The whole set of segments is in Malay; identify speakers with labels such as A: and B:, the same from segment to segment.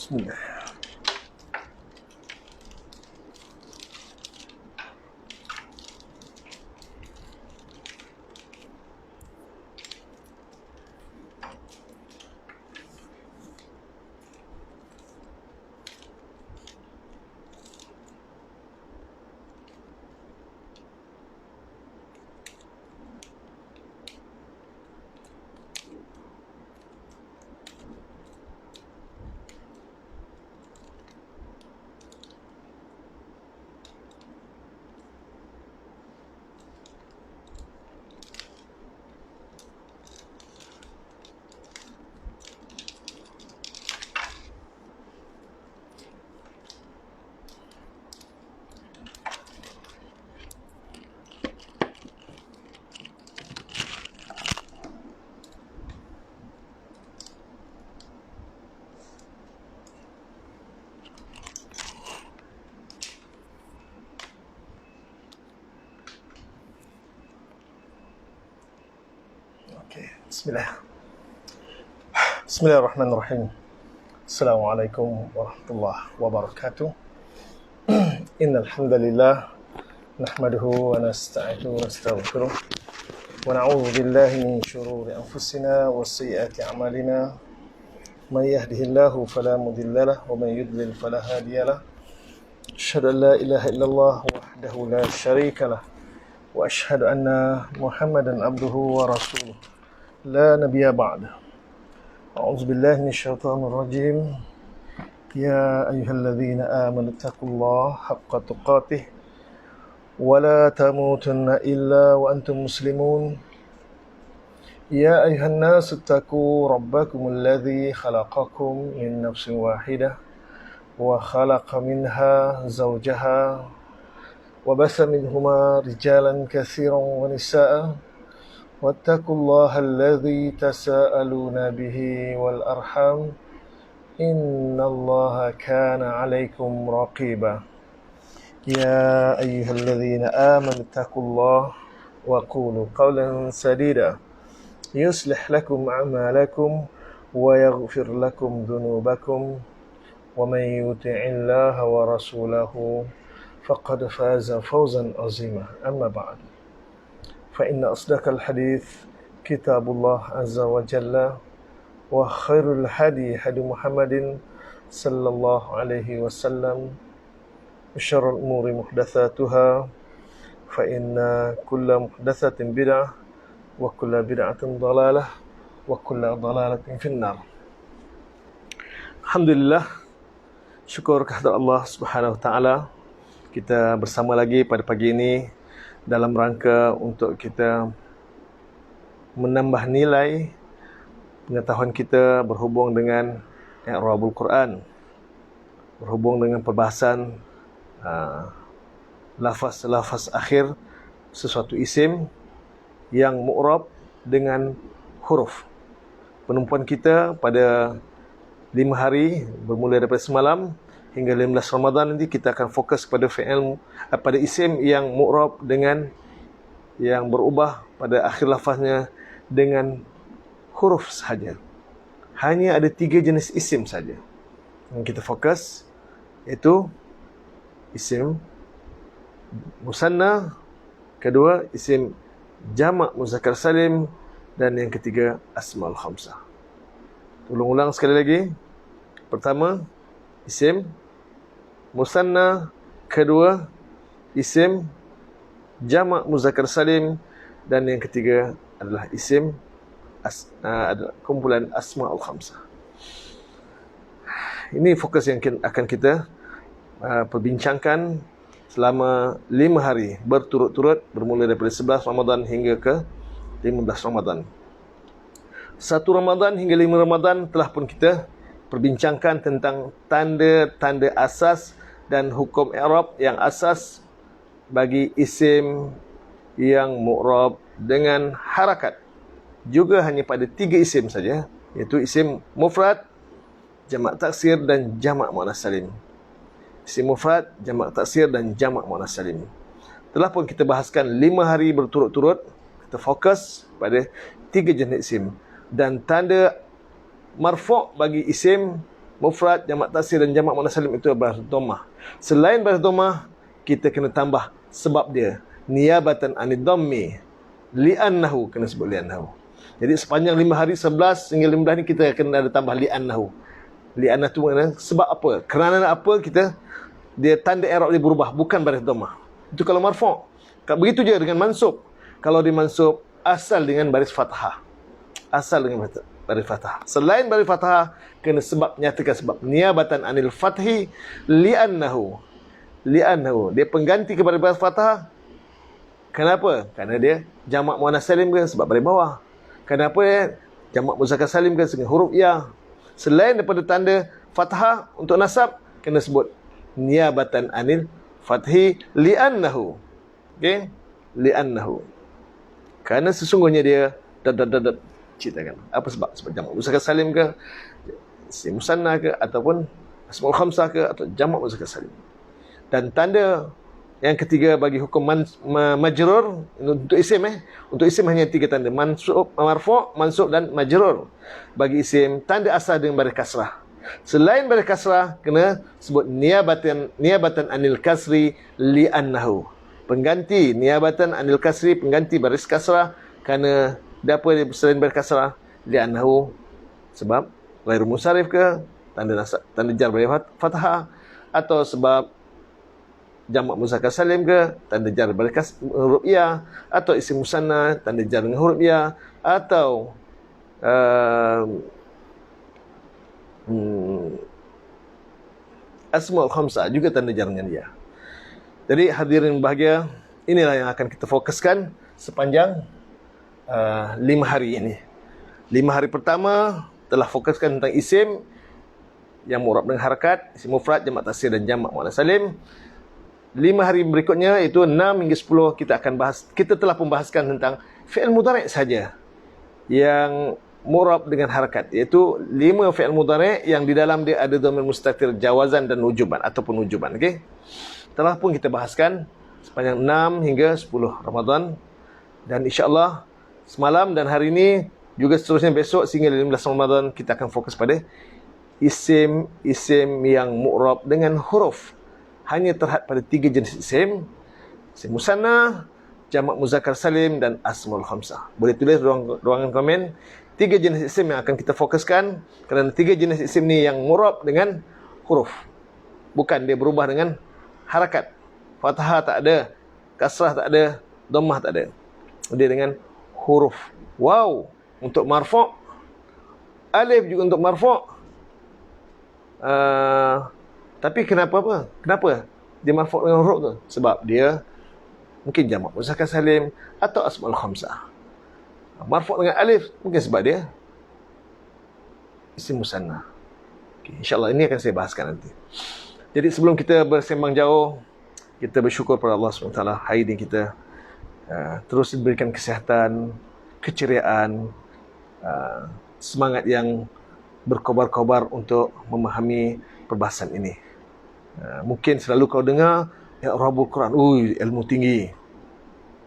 A: Bismillah. Bismillah. Bismillahirrahmanirrahim. Assalamualaikum warahmatullahi wabarakatuh. Innal hamdalillah nahmaduhu wa nasta'inuhu wa nastaghfiruh wa na'udzu billahi min shururi anfusina wa sayyiati a'malina. May yahdihillahu fala mudilla lahu wa may yudlil fala hadiya lahu. Asyhadu an la ilaha illallah wahdahu la syarika lahu wa asyhadu anna Muhammadan abduhu wa rasuluh. لا نبي بعده. أعوذ بالله من الشيطان الرجيم. يا أيها الذين آمنوا اتقوا الله حق تقاته ولا تموتن إلا وأنتم مسلمون. يا أيها الناس اتقوا ربكم الذي خلقكم من نفس واحدة وخلق منها زوجها وبث منهما رجالا كثيرا ونساء واتقوا الله الذي تساءلون به والأرحام إن الله كان عليكم رقيبا. يا أيها الذين آمنوا اتقوا الله وقولوا قولا سديدا يصلح لكم أعمالكم ويغفر لكم ذنوبكم ومن يطع الله ورسوله فقد فاز فوزا عظيما. أما بعد فإن أصدق الحديث كتاب الله عز وجل وخير الهدي هدي محمد صلى الله عليه وسلم وشر الأمور محدثاتها فإن كل محدثة بدعة وكل بدعة ضلالة وكل ضلالة في النار. Alhamdulillah, syukur kehadirat Allah Subhanahu wa taala. Kita bersama lagi pada pagi ini dalam rangka untuk kita menambah nilai pengetahuan kita berhubung dengan i'rabul Quran, berhubung dengan perbahasan lafaz-lafaz akhir sesuatu isim yang mu'rab dengan huruf. Penumpuan kita pada 5 hari bermula daripada semalam hingga 15 Ramadan nanti kita akan fokus pada fi'il, pada isim yang mu'rab dengan yang berubah pada akhir lafaznya dengan huruf sahaja. Hanya ada 3 jenis isim saja yang kita fokus, iaitu isim musanna, kedua isim jamak muzakkar salim, dan yang ketiga asmaul khamsah. Ulang sekali lagi. Pertama, isim musanna, kedua isim jamak muzakkar salim, dan yang ketiga adalah isim kumpulan asmaul khamsah. Ini fokus yang akan kita perbincangkan selama 5 hari berturut-turut bermula daripada 11 Ramadan hingga ke 15 Ramadan. 1 Ramadan hingga 5 Ramadan telah pun kita perbincangkan tentang tanda-tanda asas dan hukum i'rab yang asas bagi isim yang mu'rab dengan harakat. Juga hanya pada 3 isim saja, iaitu isim mufrad, jamak taksir dan jamak muannas salim. Isim mufrad, jamak taksir dan jamak muannas salim. Telah pun kita bahaskan 5 hari berturut-turut, kita fokus pada 3 jenis isim. Dan tanda marfu' bagi isim mufrad, jamak taksir dan jamak muannas salim itu baris dhammah. Selain baris dhammah, kita kena tambah sebab dia. Niyabatan anid dhammi, li'annahu, kena sebut li'annahu. Jadi sepanjang 5 hari 11 hingga 15 ni kita kena ada tambah li'annahu. Li'annahu tu maknanya sebab apa? Kerana apa kita, dia tanda i'rab dia berubah, bukan baris dhammah. Itu kalau marfu'. Begitu je dengan mansub. Kalau dimansub, asal dengan baris fathah. Asal dengan baris fathah. Selain baris fathah, kena sebab, nyatakan sebab. Niyabatan anil fathi li'annahu. Li'annahu. Dia pengganti kepada baris fathah. Kenapa? Kerana dia jamak muannas salim ke sebab baris bawah. Kenapa dia jamak muzakkar salim ke dengan huruf ya. Selain daripada tanda fathah untuk nasab, kena sebut niyabatan anil fathi li'annahu. Okey? Li'annahu. Kerana sesungguhnya dia ceritakan. Apa sebab? Sebab jamak muzakkar salim ke, isim musanna ke, ataupun asmaul khamsah ke, atau jamak muzakkar salim. Dan tanda yang ketiga bagi hukum majrur untuk isim untuk isim hanya 3 tanda: mansub, marfu', mansub dan majrur. Bagi isim, tanda asal dengan baris kasrah. Selain baris kasrah, kena sebut niyabatan anil kasri li'annahu. Pengganti niyabatan anil kasri, pengganti baris kasrah. Kerana apa dia selain baris kasrah? Li'annahu, sebab ghairu munsharif ke, tanda jar baris fathah, atau sebab jamak muzakkar salim ke, tanda jar baris huruf ya, atau isim musanna tanda jar dengan huruf ya, atau asmaul khamsah juga tanda jar dengan ya. Jadi hadirin bahagia, inilah yang akan kita fokuskan sepanjang 5 hari ini. 5 hari pertama telah fokuskan tentang isim yang mu'rab dengan harakat, isim mufrad, jamak taksir dan jamak muannas salim. 5 hari berikutnya, iaitu 6 hingga 10, kita akan bahas, kita telah membahaskan tentang fi'il mudhari' saja yang mu'rab dengan harakat, iaitu 5 fi'il mudhari' yang di dalam dia ada dhamir mustatir jawazan dan wujuban ataupun wujuban. Okey. Telah pun kita bahaskan sepanjang 6 hingga 10 Ramadan, dan insya-Allah semalam dan hari ini juga seterusnya besok sehingga 15 Ramadan kita akan fokus pada isim-isim yang mu'rab dengan huruf. Hanya terhad pada 3 jenis isim: isim musanna, jamak muzakkar salim dan asmaul khamsah. Boleh tulis ruangan komen 3 jenis isim yang akan kita fokuskan, kerana 3 jenis isim ni yang mu'rab dengan huruf. Bukan dia berubah dengan harakat. Fathah tak ada, kasrah tak ada, dhammah tak ada. Dia dengan huruf. Wow, untuk marfu', alif juga untuk marfu'. Tapi kenapa dia marfu' dengan huruf tu? Sebab dia mungkin jamak muzakkar salim atau asmaul khamsah. Marfu' dengan alif mungkin sebab dia isim musanna. Okay, insya-Allah ini akan saya bahaskan nanti. Jadi sebelum kita bersembang jauh, kita bersyukur kepada Allah SWT hari ini kita terus diberikan kesihatan, keceriaan, semangat yang berkobar-kobar untuk memahami perbahasan ini. Mungkin selalu kau dengar i'rabul Quran, ilmu tinggi.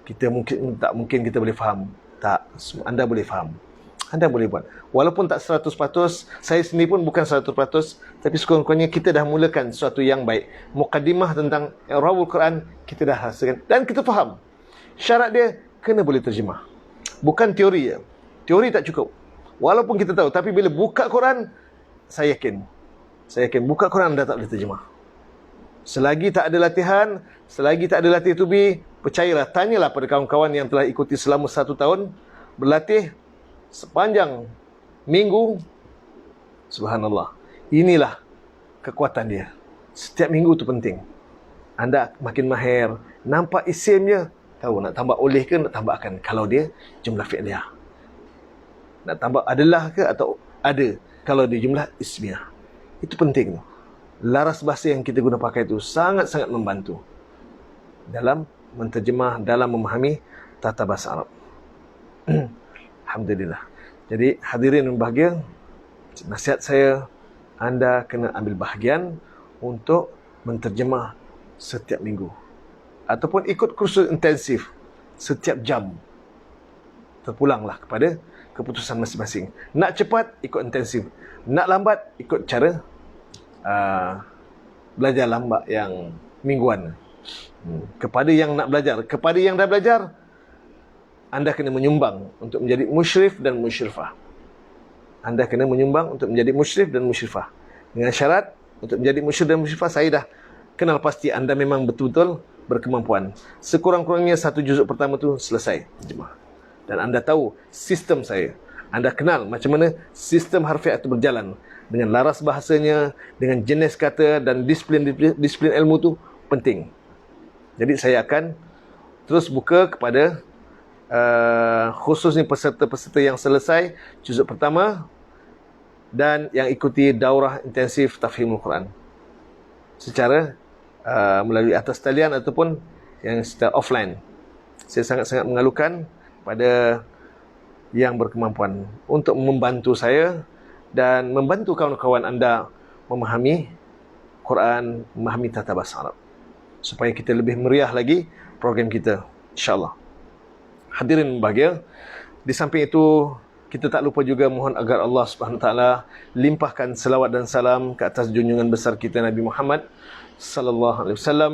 A: Tak mungkin kita boleh faham. Tak, anda boleh faham. Anda boleh buat. Walaupun tak 100%, saya sendiri pun bukan 100%, tapi sekurang-kurangnya kita dah mulakan sesuatu yang baik. Muqaddimah tentang i'rabul Quran kita dah hasilkan dan kita faham. Syarat dia kena boleh terjemah. Bukan teori je. Teori tak cukup. Walaupun kita tahu, tapi bila buka Quran, saya yakin buka Quran anda tak boleh terjemah. Selagi tak ada latihan, selagi tak ada latih tubi, percayalah, tanyalah pada kawan-kawan yang telah ikuti selama 1 tahun berlatih sepanjang minggu. Subhanallah, inilah kekuatan dia. Setiap minggu tu penting. Anda makin mahir, nampak isimnya, tahu nak tambah oleh ke nak tambahkan. Kalau dia jumlah fi'liyah, nak tambah adalah ke atau ada. Kalau dia jumlah ismiyah, itu penting. Laras bahasa yang kita guna pakai itu sangat-sangat membantu dalam menterjemah, dalam memahami tata bahasa Arab. Alhamdulillah. Jadi hadirin yang bahagia, nasihat saya, anda kena ambil bahagian untuk menterjemah setiap minggu. Ataupun ikut kursus intensif setiap jam. Terpulanglah kepada keputusan masing-masing. Nak cepat, ikut intensif. Nak lambat, ikut cara belajar lambat yang mingguan. Kepada yang nak belajar, kepada yang dah belajar, anda kena menyumbang untuk menjadi musyrif dan musyrifah. Anda kena menyumbang untuk menjadi musyrif dan musyrifah. Dengan syarat, untuk menjadi musyrif dan musyrifah, saya dah kenal pasti anda memang betul-betul berkemampuan. Sekurang-kurangnya 1 juzuk pertama tu selesai jemaah. Dan anda tahu sistem saya. Anda kenal macam mana sistem harfiah itu berjalan. Dengan laras bahasanya, dengan jenis kata dan disiplin ilmu tu penting. Jadi saya akan terus buka kepada khususnya peserta-peserta yang selesai juzuk pertama dan yang ikuti daurah intensif tafhimul Quran secara melalui atas talian ataupun yang secara offline. Saya sangat-sangat mengalukan pada yang berkemampuan untuk membantu saya dan membantu kawan-kawan anda memahami Quran, memahami tata bahasa Arab, supaya kita lebih meriah lagi program kita, insya-Allah. Hadirin berbahagia, di samping itu kita tak lupa juga mohon agar Allah Subhanahu Wa Taala limpahkan selawat dan salam ke atas junjungan besar kita Nabi Muhammad sallallahu alaihi wasallam,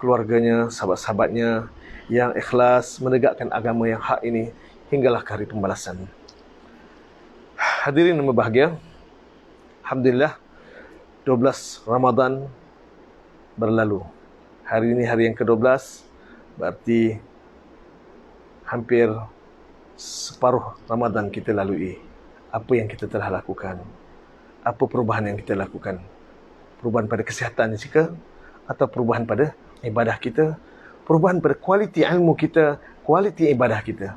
A: keluarganya, sahabat-sahabatnya yang ikhlas menegakkan agama yang hak ini hinggalah ke hari pembalasan. Hadirin yang berbahagia, alhamdulillah 12 Ramadan berlalu. Hari ini hari yang ke-12, berarti hampir separuh Ramadan kita lalui. Apa yang kita telah lakukan? Apa perubahan yang kita lakukan? Perubahan pada kesihatan jika, atau perubahan pada ibadah kita, perubahan pada kualiti ilmu kita, kualiti ibadah kita.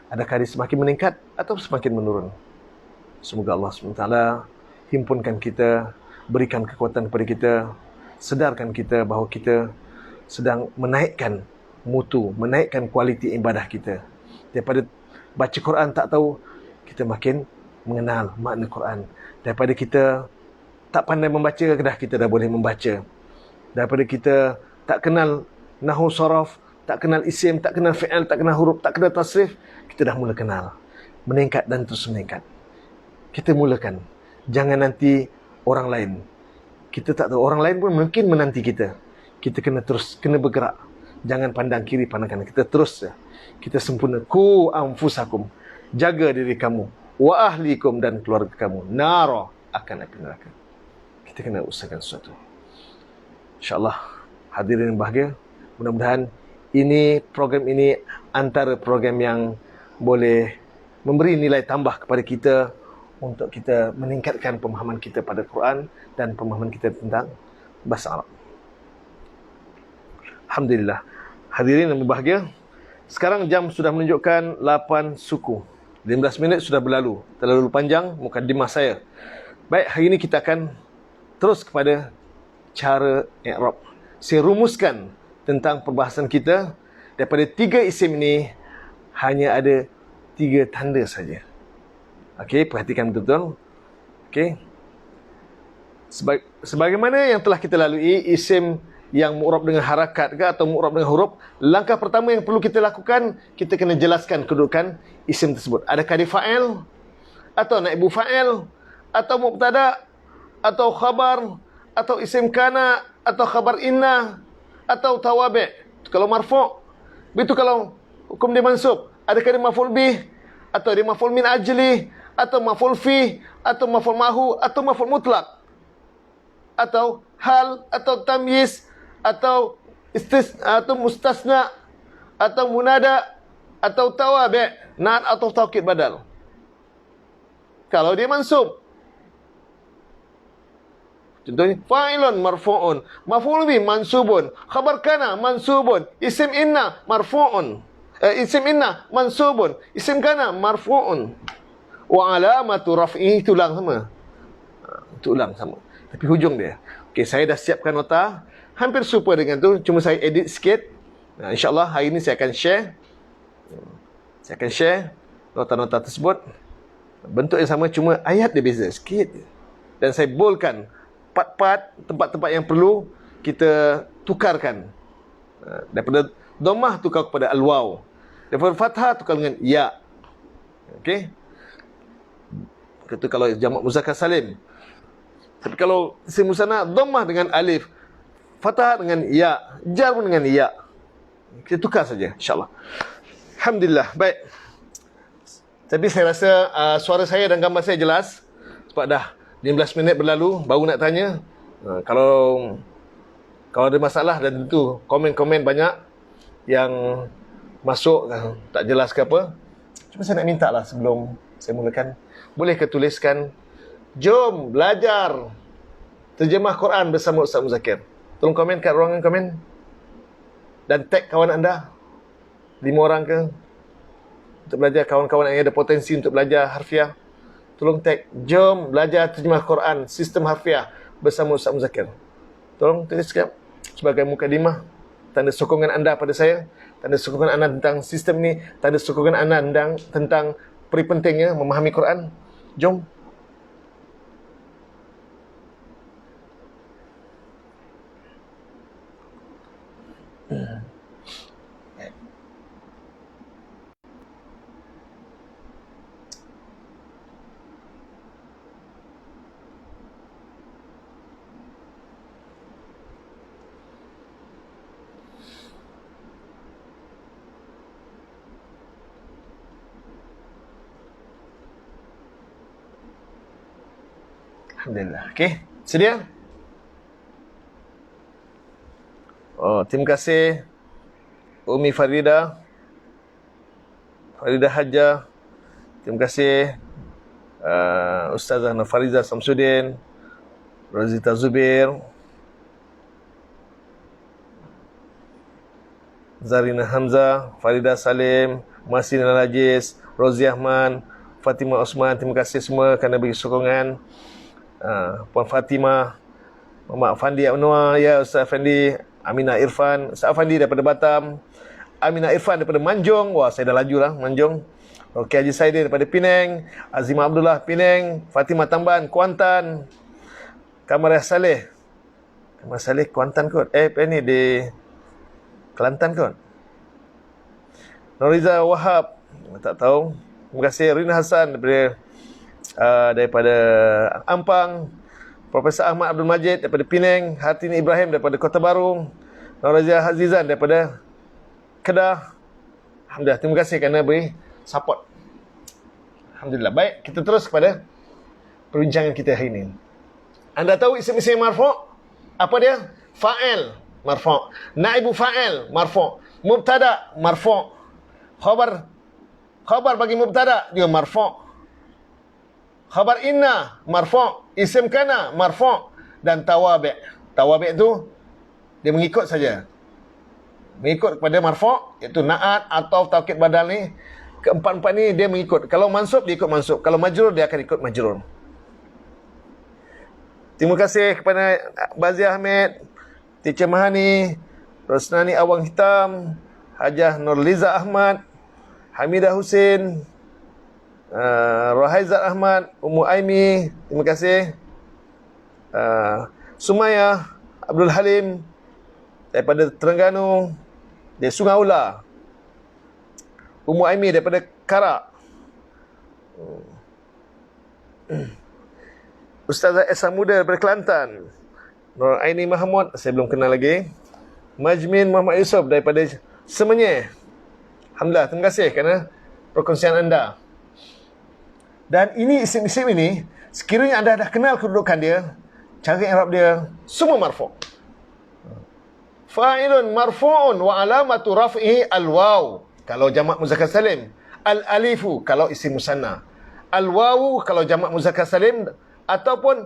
A: Adakah dia semakin meningkat atau semakin menurun? Semoga Allah SWT himpunkan kita, berikan kekuatan kepada kita, sedarkan kita bahawa kita sedang menaikkan mutu, menaikkan kualiti ibadah kita. Daripada baca Quran tak tahu, kita makin mengenal makna Quran. Daripada kita tak pandai membaca, kita dah boleh membaca. Daripada kita tak kenal nahwu saraf, tak kenal isim, tak kenal fi'il, tak kenal huruf, tak kenal tasrif, kita dah mula kenal. Meningkat dan terus meningkat. Kita mulakan. Jangan nanti orang lain. Kita tak tahu, orang lain pun mungkin menanti kita. Kita kena terus, kena bergerak. Jangan pandang kiri, pandang kanan. Kita terus, kita sempurna. Ku anfusakum. Jaga diri kamu. Wa ahlikum, dan keluarga kamu. Nara, akan api neraka. Kita kena usahakan sesuatu. InsyaAllah, hadirin yang bahagia, mudah-mudahan program ini antara program yang boleh memberi nilai tambah kepada kita untuk kita meningkatkan pemahaman kita pada Quran dan pemahaman kita tentang bahasa Arab. Alhamdulillah. Hadirin yang berbahagia, sekarang jam sudah menunjukkan 8 suku. 15 minit sudah berlalu. Terlalu panjang mukadimah saya. Baik, hari ini kita akan terus kepada cara i'rab. Saya rumuskan tentang perbahasan kita. Daripada 3 isim ini, hanya ada 3 tanda saja. Okey, perhatikan betul-betul. Okey. Sebagaimana yang telah kita lalui, isim yang mu'rab dengan harakat ke atau mu'rab dengan huruf, langkah pertama yang perlu kita lakukan, kita kena jelaskan kedudukan isim tersebut. Adakah dia fa'il, atau naibu fa'il, atau mubtada, atau khabar, atau isim kana, atau khabar inna, atau tawabi'. Kalau marfu', begitu kalau hukum dia mansub, adakah dia maf'ul bih, atau dia maf'ul min ajli, atau maf'ul fi, atau maf'ul mahu, atau maf'ul mutlak, atau hal, atau tamyiz, atau atau mustasna, atau munada, atau tawabi', naat atau taukid badal. Kalau dia mansub, contohnya fa'ilun marfu'un, maf'ul bih mansubun, khabar kana mansubun, isim inna marfu'un, isim inna mansubun, isim kana marfu'un, wa alamatu raf'ihi, itu ulang sama. Itu ulang sama. Tapi hujung dia. Okey, saya dah siapkan nota. Hampir serupa dengan tu, cuma saya edit sikit. InsyaAllah hari ini saya akan share. Saya akan share nota-nota tersebut. Bentuk yang sama, cuma ayat dia beza sikit. Dan saya boldkan part-part, tempat-tempat yang perlu kita tukarkan. Daripada dhammah tukar kepada al-waw. Daripada fathah tukar dengan ya. Okey. Kata kalau jamak muzakkar salim, Tapi kalau isim musanna, dhammah dengan alif, fathah dengan ya, jar pun dengan ya. Kita tukar saja, insyaAllah. Alhamdulillah, baik. Tapi saya rasa suara saya dan gambar saya jelas. Sebab dah 15 minit berlalu, baru nak tanya. Kalau ada masalah, dan tentu komen-komen banyak yang masuk tak jelas ke apa. Cuma saya nak minta lah sebelum saya mulakan, boleh ke tuliskan, jom belajar terjemah Quran bersama Ustaz Muzakir. Tolong komen kat ruangan komen. Dan tag kawan anda, 5 orang ke, untuk belajar, kawan-kawan yang ada potensi untuk belajar harfiah. Tolong tag, jom belajar terjemah Quran sistem harfiah bersama Ustaz Muzakir. Tolong tulis sekejap sebagai mukadimah, tanda sokongan anda pada saya, tanda sokongan anda tentang sistem ni, tanda sokongan anda tentang peri pentingnya memahami Quran. Jom. Alhamdulillah. Okey, sedia? Oh, terima kasih Umi Farida Haja. Terima kasih Ustazah Nafariza Samsudin, Rozita Zubir, Zarina Hamzah, Farida Salim, Masin Al-Ajiz, Rozi Ahman, Fatimah Osman. Terima kasih semua kerana bagi sokongan. Puan Fatimah, Muhammad Afandi Anwar, ya Ustaz Afandi, Aminah Irfan, Ustaz Afandi daripada Batam, Aminah Irfan daripada Manjung. Wah, saya dah laju lah Manjung. Okey, Haji Saidi daripada Penang, Azimah Abdullah Penang, Fatimah Tamban Kuantan, Kamarah Saleh Kuantan kot. Ni di Kelantan kot. Noriza Wahab, tak tahu. Terima kasih Rina Hassan daripada Ampang, Profesor Ahmad Abdul Majid daripada Penang, Hartini Ibrahim daripada Kota Baru, Norazia Hazizan daripada Kedah. Alhamdulillah, terima kasih kerana beri support. Alhamdulillah. Baik, kita terus kepada perbincangan kita hari ini. Anda tahu isim-isim marfu'? Apa dia? Fa'il marfu', naibu fa'il marfu', mubtada marfu', khabar bagi mubtada juga marfu', khabar inna marfu', isim kana marfu', dan tawabi'. Tawabi' tu dia mengikut saja, mengikut kepada marfu', iaitu na'at atau taukid badal ni. Keempat-empat ni dia mengikut. Kalau mansub dia ikut mansub, kalau majrur dia akan ikut majrur. Terima kasih kepada Bazia Ahmed, Teacher Mahani, Rosnani Awang Hitam, Hajah Nurliza Ahmad, Hamidah Husin, Rohaizat Ahmad, Ummu Aimi, terima kasih. Sumaya Abdul Halim daripada Terengganu, dari Sungai Ula. Ummu Aimi daripada Karak. Ustazah Esa Muda daripada Kelantan. Nur Aini Mahmud, saya belum kenal lagi. Majmin Muhammad Yusof daripada Semenyih. Alhamdulillah, terima kasih kerana perkongsian anda. Dan ini isim-isim ini, sekiranya anda dah kenal kedudukan dia, cara i'rab dia, semua marfu'. Fa'ilun marfu'un wa alamatu raf'ihi al-waw kalau jamak muzakkar salim, al-alifu kalau isim musanna, al-wawu kalau jamak muzakkar salim, ataupun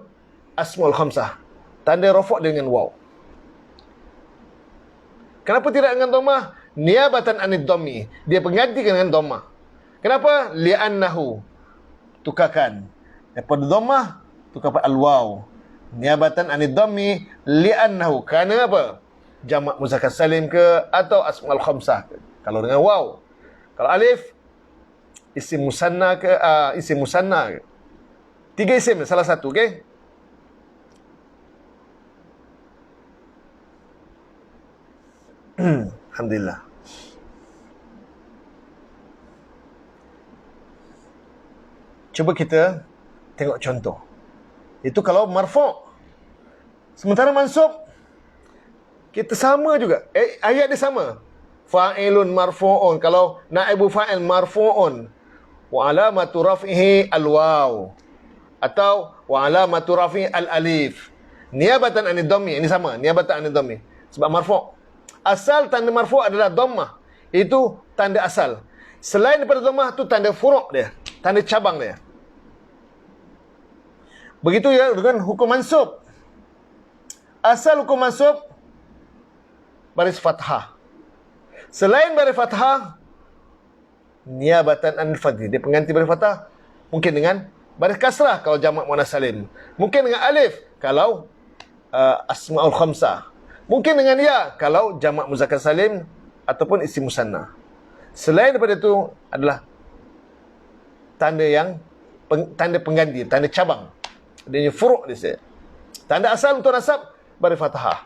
A: asmaul khamsah, tanda rafa' dengan waw. Kenapa tidak dengan dhammah? Niabatan anid dhammi, dia penggantikan dengan dhammah. Kenapa? Li'annahu, tukarkan daripada dhammah tukar pada al-waw. Niabatan anid dhammi li'annahu, kerana apa? Jamak muzakkar salim ke atau asmaul khamsah ke. Kalau dengan waw. Kalau alif, isim musanna ke, isim musanna ke. 3 isim, salah satu, okey? Alhamdulillah. Cuba kita tengok contoh. Itu kalau marfu'. Sementara mansub, kita sama juga. Ayat dia sama. Fa'ilun marfu'un. Kalau naibu fa'il marfu'un. Wa alamatu raf'ihi al-waw. Atau wa alamatu raf'ihi al-alif. Niabatan anid dhammi. Ini sama. Niabatan anid dhammi. Sebab marfu'. Asal tanda marfu' adalah dhammah. Itu tanda asal. Selain daripada dhammah, itu tanda furu' dia. Tanda cabang dia. Begitu ya dengan hukum mansub. Asal hukum mansub baris fathah. Selain baris fathah, niabatan anil fathi. Dia pengganti baris fathah. Mungkin dengan baris kasrah kalau jamak muannas salim. Mungkin dengan alif kalau asmaul khamsah. Mungkin dengan ya kalau jamak muzakkar salim ataupun isim musanna. Selain daripada itu adalah tanda yang tanda pengganti, tanda cabang. Dia furu' dia. Tanda asal untuk nasab baris fathah.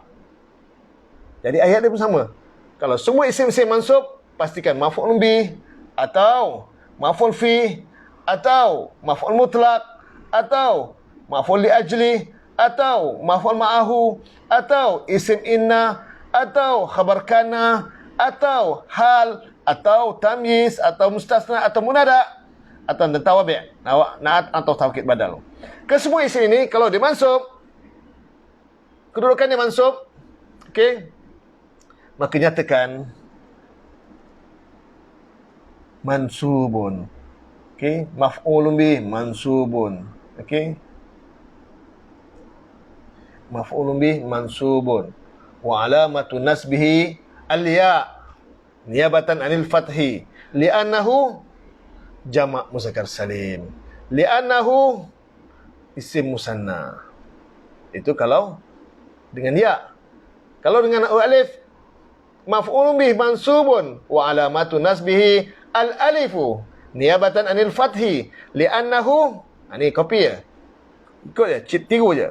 A: Jadi ayat dia pun sama. Kalau semua isim-isim mansub, pastikan maf'ul bih atau maf'ul fi atau maf'ul mutlaq atau maf'ul li ajli atau maf'ul ma'ahu atau isim inna atau khabar kana atau hal atau tamyiz atau mustasna atau munada atau tawabi' naat atau taukid badal. Kesemua isim ini kalau dimansub, kedudukannya mansub, okey, maka nyatakan mansubun. Okey, maf'ulun bih mansubun. Okey, maf'ulun bih mansubun. Wa alamatu nasbihi al-ya niyabatan anil fathi li'annahu jamak muzakkar salim, li'annahu isim musanna. Itu kalau dengan ya. Kalau dengan alif, maf'ulun bih mansubun wa alamatu nasbihi al-alifu niyabatan anil fathi li'annahu, ini copy ya. Ikut je, tiru je.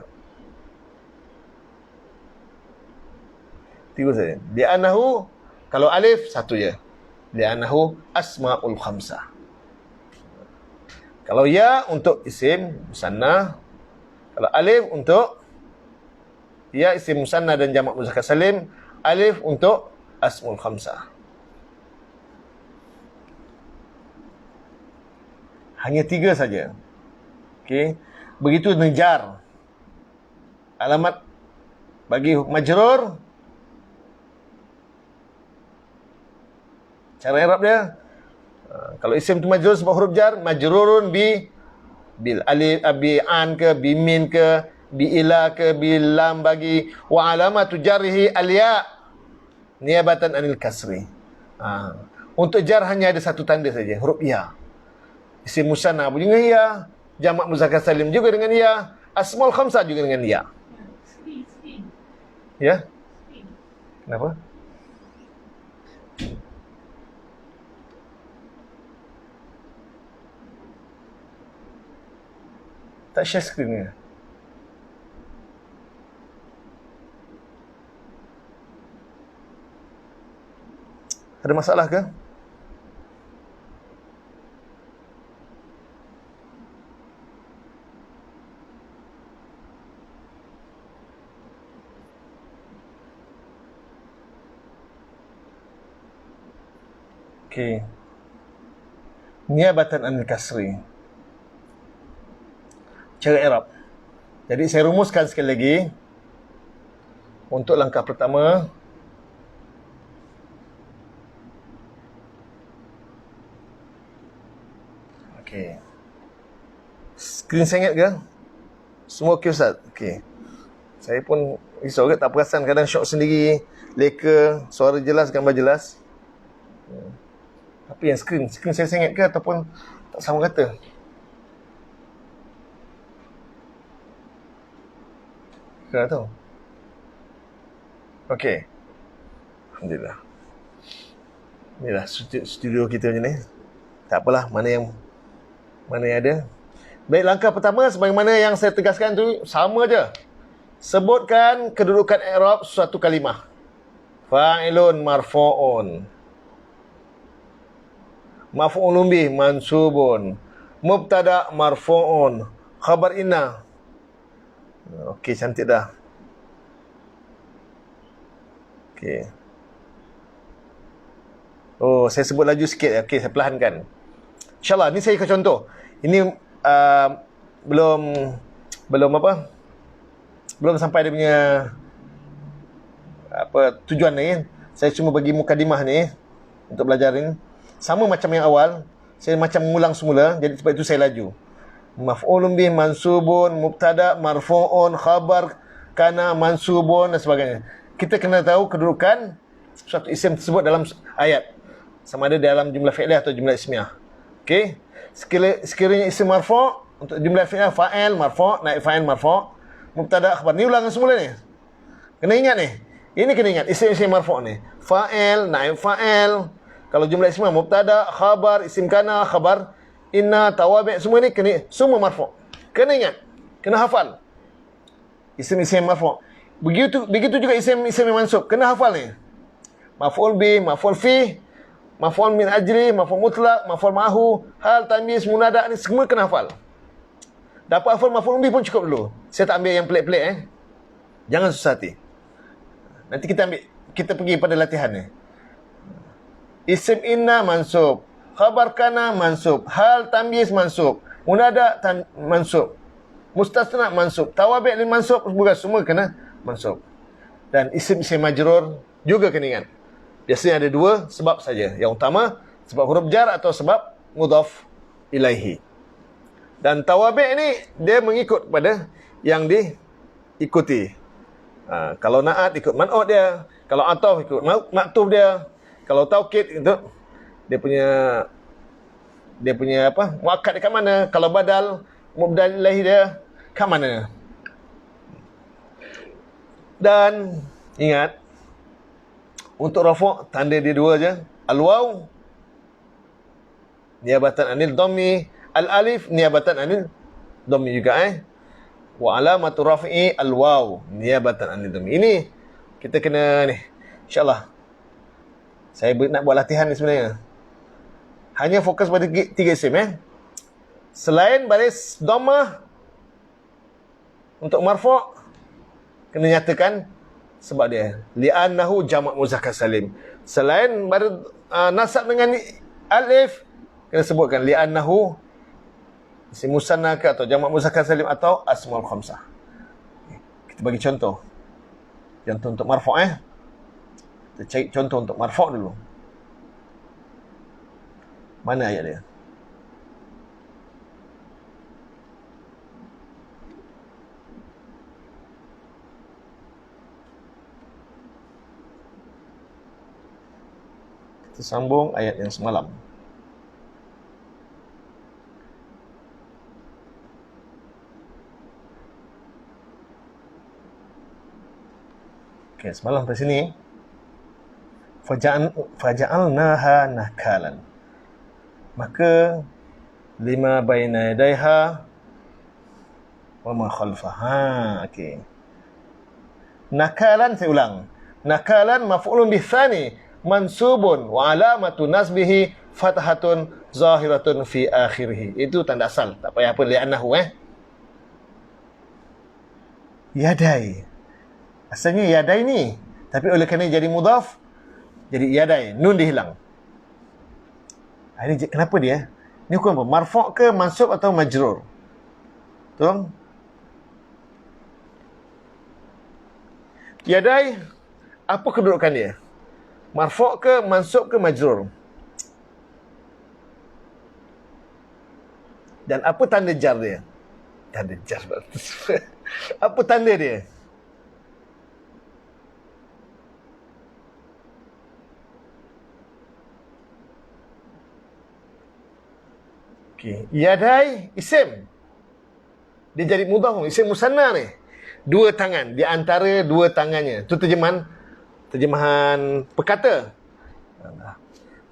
A: Tiru saja. Li'annahu, kalau alif satu je. Li'annahu asmaul khamsah. Kalau ya untuk isim musanna, kalau alif untuk ya isim musanna dan jamak muzakkar salim, alif untuk asmaul khamsah. Hanya 3 saja. Okey. Begitu dengan alamat bagi majrur. Cara i'rab dia, kalau isim tu majrur sebab huruf jar, majrurun bil alif, bi an ke, bi min ke, bi ila ke, bi lam bagi, wa alamatu jarrihi al-ya niyabatan anil kasri. Untuk jar hanya ada satu tanda saja, huruf ya. Isim musanna pun dengan ya, jamak muzakkar salim juga dengan ya, asmaul khamsah juga dengan ya. Ya? Kenapa? Tak share screen ni. Ada masalah ke? Okey. Niyabatan anil kasri. Cara i'rab. Jadi saya rumuskan sekali lagi. Untuk langkah pertama, okey. Skrin saya ingat ke? Semua okey Ustaz? Okey. Saya pun risau ke, tak perasan, kadang syok sendiri, leka, suara jelas, gambar jelas. Tapi yang skrin saya ingat ke ataupun tak sama kata? Tak tahu. Okey. Alhamdulillah. Inilah studio kita macam ni. Tak apalah, mana yang ada. Baik, langkah pertama sebagaimana yang saya tegaskan tu sama je. Sebutkan kedudukan i'rab suatu kalimah. Fa'ilun marfu'un. Maf'ulun bih mansubun. Mubtada marfu'un. Khabar inna. Okey, cantik dah. Okey. Oh, saya sebut laju sikit. Okey, saya perlahankan. InsyaAllah, ni saya ikut contoh. Ini belum apa? Belum sampai dia punya tujuan ni. Saya cuma bagi mukadimah ni untuk belajar ni. Sama macam yang awal, saya macam mengulang semula, jadi sebab itu saya laju. Maf'ulun bih, mansubun, mubtada, marfu'un, khabar, kana, mansubun dan sebagainya. Kita kena tahu kedudukan suatu isim tersebut dalam ayat, sama ada dalam jumlah fi'liyah atau jumlah ismiyah. Okey. Sekiranya isim marfu', untuk jumlah fi'liyah fa'il, marfu', naib fa'il, marfu', mubtada, khabar. Ni ulangan semula ni. Kena ingat ni. Ini kena ingat isim-isim marfu' ni. Fa'il, naib fa'il. Kalau jumlah ismiyah mubtada, khabar, isim kana, khabar inna, tawabi', semua ni kena, semua marfu'. Kena ingat. Kena hafal. Isim-isim marfu'. Begitu juga isim-isim mansub. Kena hafal ni. Maf'ul bi, maf'ul fi, maf'ul min ajli, maf'ul mutlaq, maf'ul ma'hu, hal, tanbih, munada, ni semua kena hafal. Dapat hafal maf'ul bi pun cukup dulu. Saya tak ambil yang pelik-pelik Jangan susah hati. Nanti kita pergi pada latihan ni. Isim inna mansub, khabar kana mansub, hal, tanbih, mansub, munada, mansub, mustasna mansub, tawabi' lil mansub, semua kena mansub. Dan isim-isim majrur juga kena ingat. Biasanya ada dua sebab saja. Yang utama, sebab huruf jar atau sebab mudhaf ilaihi. Dan tawabi' ni, dia mengikut pada yang diikuti. Kalau na'at, ikut man'ut dia. Kalau ataf, ikut maktuf dia. Kalau taukid, itu dia punya apa? Muakkad dekat mana? Kalau badal, mubdal ilaihi dia kat mana? Dan ingat, untuk rafu' tanda dia dua je. Al-waw niabatan anil dhammi, al-alif niabatan anil dhammi juga wa alamatu raf'i al-waw niabatan anil dhammi. Ini kita kena ni. InsyaAllah saya nak buat latihan ni sebenarnya. Hanya fokus pada 3 isim Selain baris dhammah, untuk marfu' kena nyatakan sebab dia li'annahu jamak muzakkar salim. Selain baris nasab dengan alif, kena sebutkan li'annahu isim musanna ke atau jamak muzakkar salim atau asmaul khamsah. Kita bagi contoh. Contoh untuk marfu' Kita cari contoh untuk marfu' dulu. Mana ayat dia? Kita sambung ayat yang semalam. Okey, semalam sampai sini. Faja'alnaha nakalan. Maka lima baina yadaiha wa ma khalfaha. Okey. Nakalan, saya ulang. Nakalan maf'ulun bih tsani mansubun wa alamatu nasbihi fathatun zahiratun fi akhirih. Itu tanda asal. Tak payah apa li'annahu Yadai. Asalnya yadai ni. Tapi oleh kerana jadi mudhaf, jadi yadai. Nun dihilang. Ini kenapa dia? Ini hukum apa? Marfu' ke mansub atau majrur? Betul? Yadai, apa kedudukan dia? Marfu' ke mansub ke majrur? Dan apa tanda jar dia? Tanda jar. Apa tanda dia? Okay. Yadai isim. Dia jadi mudhaf, isim musanna ni. Dua tangan, di antara dua tangannya. Itu terjemahan perkata.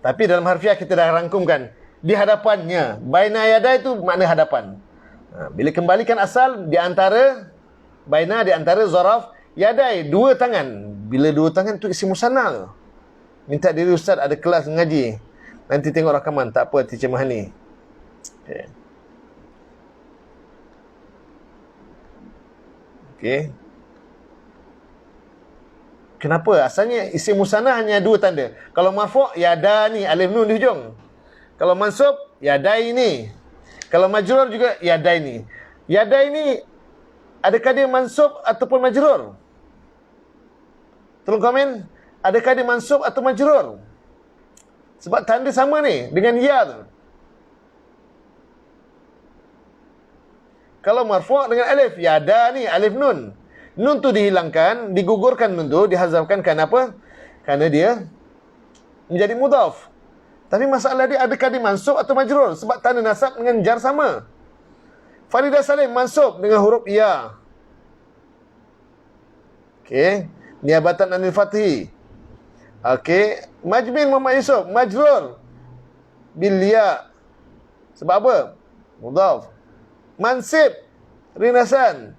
A: Tapi dalam harfiah kita dah rangkumkan. Di hadapannya. Baina yadai itu makna hadapan. Bila kembalikan asal, di antara baina, di antara zaraf yadai, dua tangan. Bila dua tangan tu isim musanna tu. Minta diri ustaz ada kelas ngaji. Nanti tengok rakaman, tak apa terjemahan ni. Okay. Okay. Kenapa? Asalnya isim musanna hanya dua tanda. Kalau marfu' yadani, alif nun di hujung. Kalau mansub yadaini. Kalau majrur juga yadaini. Yadaini adakah dia mansub ataupun majrur? Tolong komen. Adakah dia mansub atau majrur? Sebab tanda sama ni dengan ya tu. Kalau marfu' dengan alif, yadani, alif nun. Nun tu dihilangkan, digugurkan nun tu, dihazafkan kenapa? Kerana dia menjadi mudhaf. Tapi masalah dia adakah dia mansub atau majrur? Sebab tanda nasab dengan jar sama. Faridah Salim mansub dengan huruf ya. Okey, niabatan anil fathi. Okey, Majmin Muhammad Yusuf majrur bil ya. Sebab apa? Mudhaf. Mansib Rinasan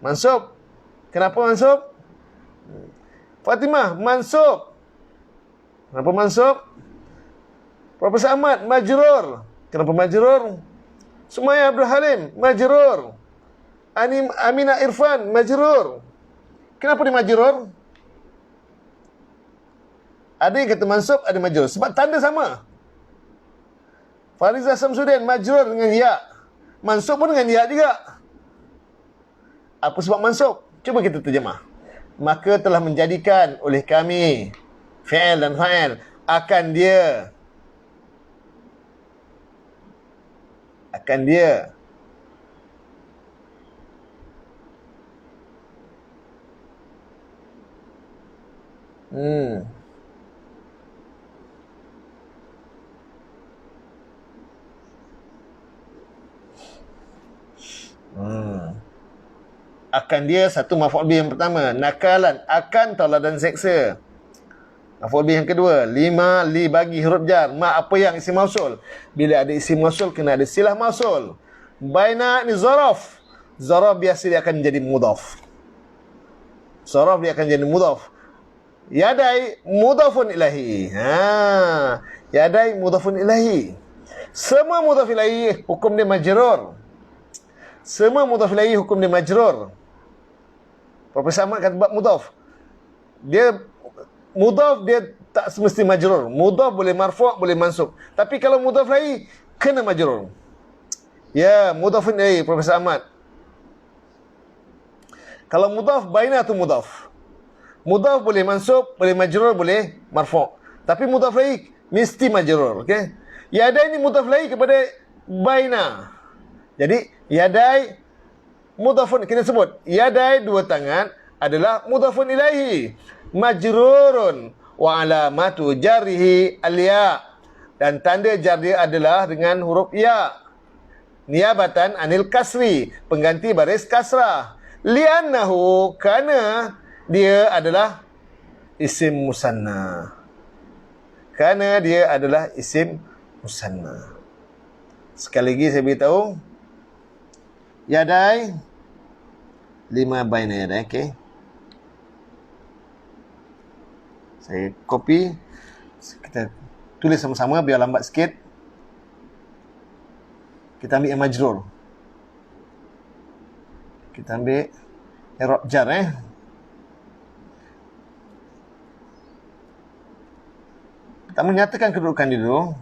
A: mansub. Kenapa mansub? Fatimah mansub. Kenapa mansub? Profesor Ahmad majrur. Kenapa majrur? Sumaya Abdul Halim majrur. Amina Irfan majrur. Kenapa dia majrur? Ada yang kata mansub, ada majrur. Sebab tanda sama. Fariza Samsudin majrur dengan ya. Mansub pun dengan ya juga. Apa sebab mansub? Cuba kita terjemah. Maka telah menjadikan oleh kami fi'il dan fa'il akan dia. Akan dia. Akan dia satu maf'ul bih yang pertama, nakalan, akan tauladan seksa. Maf'ul bih yang kedua, lima li bagi huruf jar, ma apa yang isim mausul. Bila ada isim mausul kena ada silah mausul. Baina ni zaraf. Zaraf biasa dia akan menjadi mudhaf. Zaraf dia akan jadi mudhaf. Yadai mudhafun ilahi. Yadai mudhafun ilahi. Semua mudhaf ilahi hukum dia majrur. Semua mudhaf ilahi hukum dia majrur. Profesor Ahmad kata bab mudhaf. Dia mudhaf dia tak semesti majrur. Mudhaf boleh marfu', boleh mansub. Tapi kalau mudhaf ilahi kena majrur. Ya, mudhafun ilahi Profesor Ahmad. Kalau mudhaf baina tu mudhaf. Mudhaf boleh mansub, boleh majrur, boleh marfu'. Tapi mudhaf ilahi mesti majrur, okey? Yadai ni mudhaf ilahi kepada baina. Jadi yadai mudhafun, kita sebut yadai dua tangan adalah mudhafun ilaihi majrurun wa alamatu jarrihi al-ya, dan tanda jar dia adalah dengan huruf ya niabatan anil kasri, pengganti baris kasrah, li'annahu, kerana dia adalah isim musanna, kerana dia adalah isim musanna. Sekali lagi saya beritahu, yadai lima baina yadai, okey. Saya copy, kita tulis sama-sama biar lambat sikit. Kita ambil yang majrur. Kita ambil i'rab jar Kita menyatakan kedudukan dia dulu.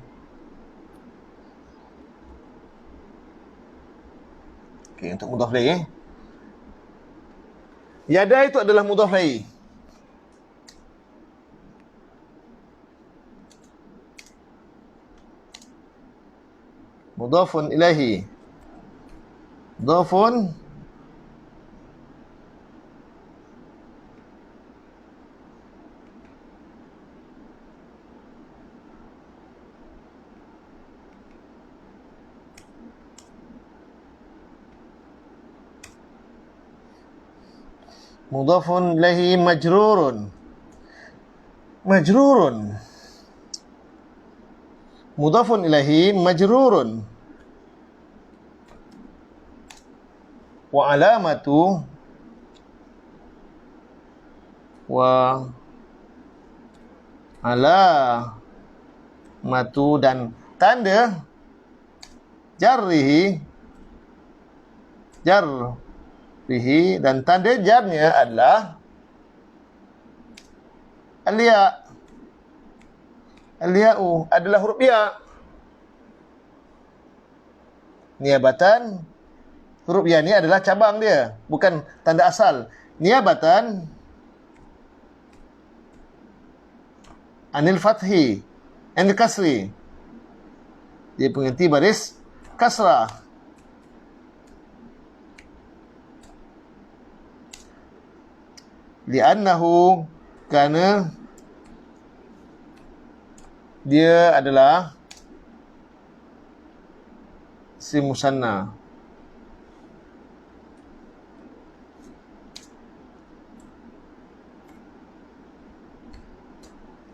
A: Okey, untuk mudhaf ilaih. Yadai itu adalah mudhaf ilaih. Mudhafun ilaihi. Mudhafun mudhafun ilaihi majrurun. Majrurun. Mudhafun ilaihi majrurun. Wa alamatu dan tanda jarrihi dan tanda jarnya adalah Al-ya. Al-ya'u adalah huruf ya. Niabatan, huruf ya ni adalah cabang dia, bukan tanda asal. Niabatan anil fathi, anil kasri. Dia pengganti baris kasrah. Li'annahu, kerana dia adalah si musanna.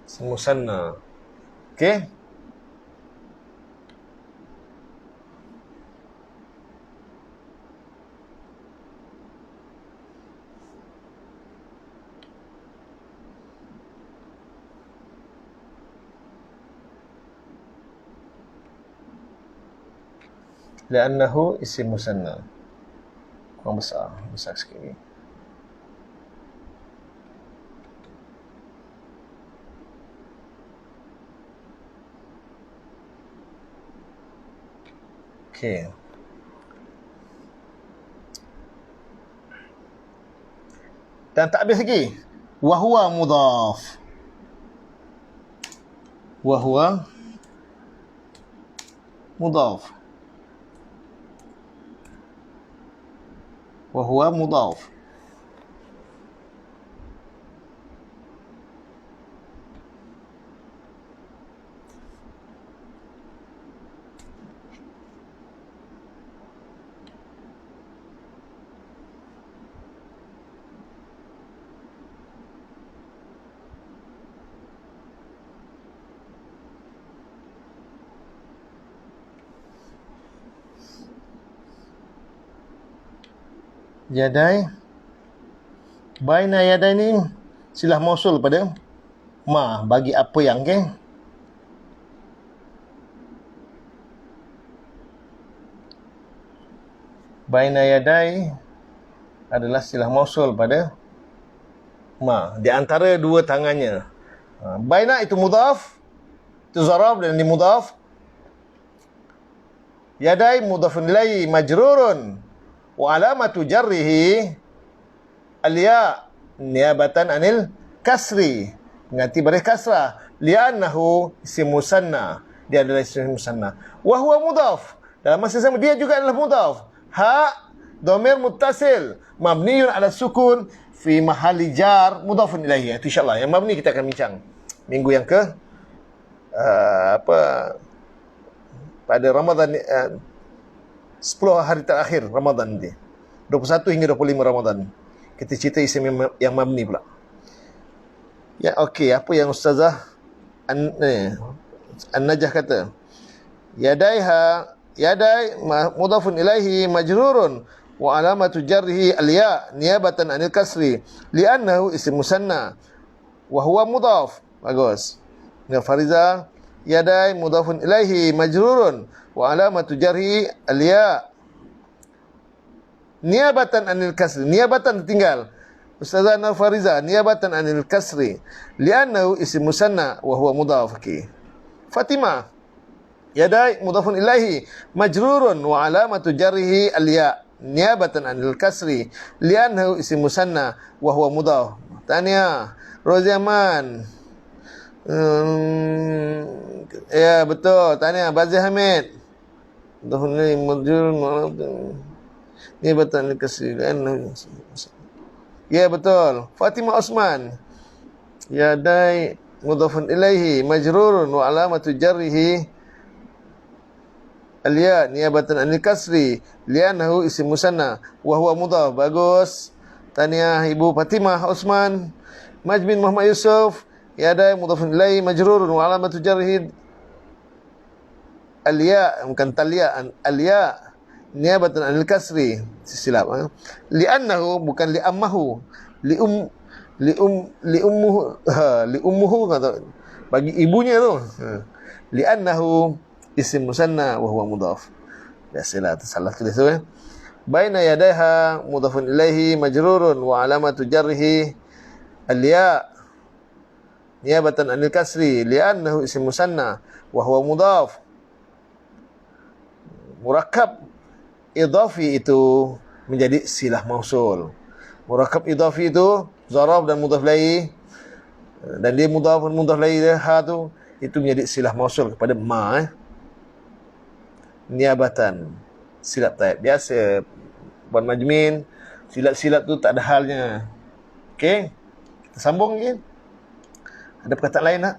A: Si musanna. Okey? Li'annahu isim musanna. Kurang besar sikit ni. Okey. Dan tak habis lagi. Wahuwa mudhaf. Wahuwa mudhaf. Wahuwa mudhaf. Yadai, baina yadai ni silah mausul pada ma, bagi apa yang, okey. Baina yadai adalah silah mausul pada ma, di antara dua tangannya. Baina itu mudhaf, itu zaraf dan ini mudhaf. Yadai mudhafun ilaihi majrurun wa alamatu jarrihi al-ya niabatan anil kasri, mengganti baris kasrah. Li'annahu isim musanna, dia adalah isim musanna. Wa huwa mudhaf, dalam masa sama dia juga adalah mudhaf. Ha dhamir muttasil mabniun ala sukun fi mahalli jar mudhafun ilaihi. Itu insyaallah yang mabni kita akan bincang minggu yang ke pada Ramadan, 10 hari terakhir Ramadan nanti, 21 hingga 25 Ramadan. Kita cerita isim yang mabni pula. Ya, okey, apa yang Ustazah An-Najah kata? Yadaiha, yadai mudhafun ilaihi majrurun wa alamatu jarrihi al-ya niabatan anil kasri li'annahu isim musanna wa huwa mudhaf. Bagus. Dengan Fariza, yadai mudhafun ilaihi majrurun wa alamatu jarhi al-ya niabatan anil kasri. Niabatan tinggal. Ustazah Fariza, niabatan anil kasri li'annahu isim musanna wa huwa mudhaf. Fatimah, yadai mudhafun ilaihi majrurun wa alamatu jarhi al-ya niabatan anil kasri li'annahu isim musanna wa huwa mudhaf. Tania, Roziaman, ya betul. Tania, Bazir Hamid, ni betul ya betul. Fatimah Osman, yadai mudhafun ilaihi majrurun wa alamatu jarrihi al-ya niabatan anil kasri li'annahu isim musanna wa huwa mudhaf. Bagus. Tania Ibu Fatimah Osman. Majmin Muhammad Yusuf, yadai mudhafun ilaihi majrurun wa alamatu jarrihi al-ya, bukan talya, al-ya niabatan anil kasri. Silap. Li'annahu bukan li'ammahu. Li'ummuhu kata bagi ibunya tu. Li'annahu isim musanna wa huwa mudhaf. Biasalah tersalah tulis tu. Baina yadaiha mudhafun ilaihi majrurun wa alamatu jarrihi al-ya niyabatan anil kasri li'annahu ism musanna wa huwa mudhaf. Murakkab idhafi itu menjadi silah mausul. Murakkab idhafi itu zaraf dan mudhaf ilaih, dan dia mudhaf dan mudhaf ilaih dia ha tu, itu menjadi silah mausul kepada ma. Niabatan silap taib biasa buat majmin, silap-silap tu tak ada halnya. Okey, kita sambung lagi. Ada perkataan lain tak?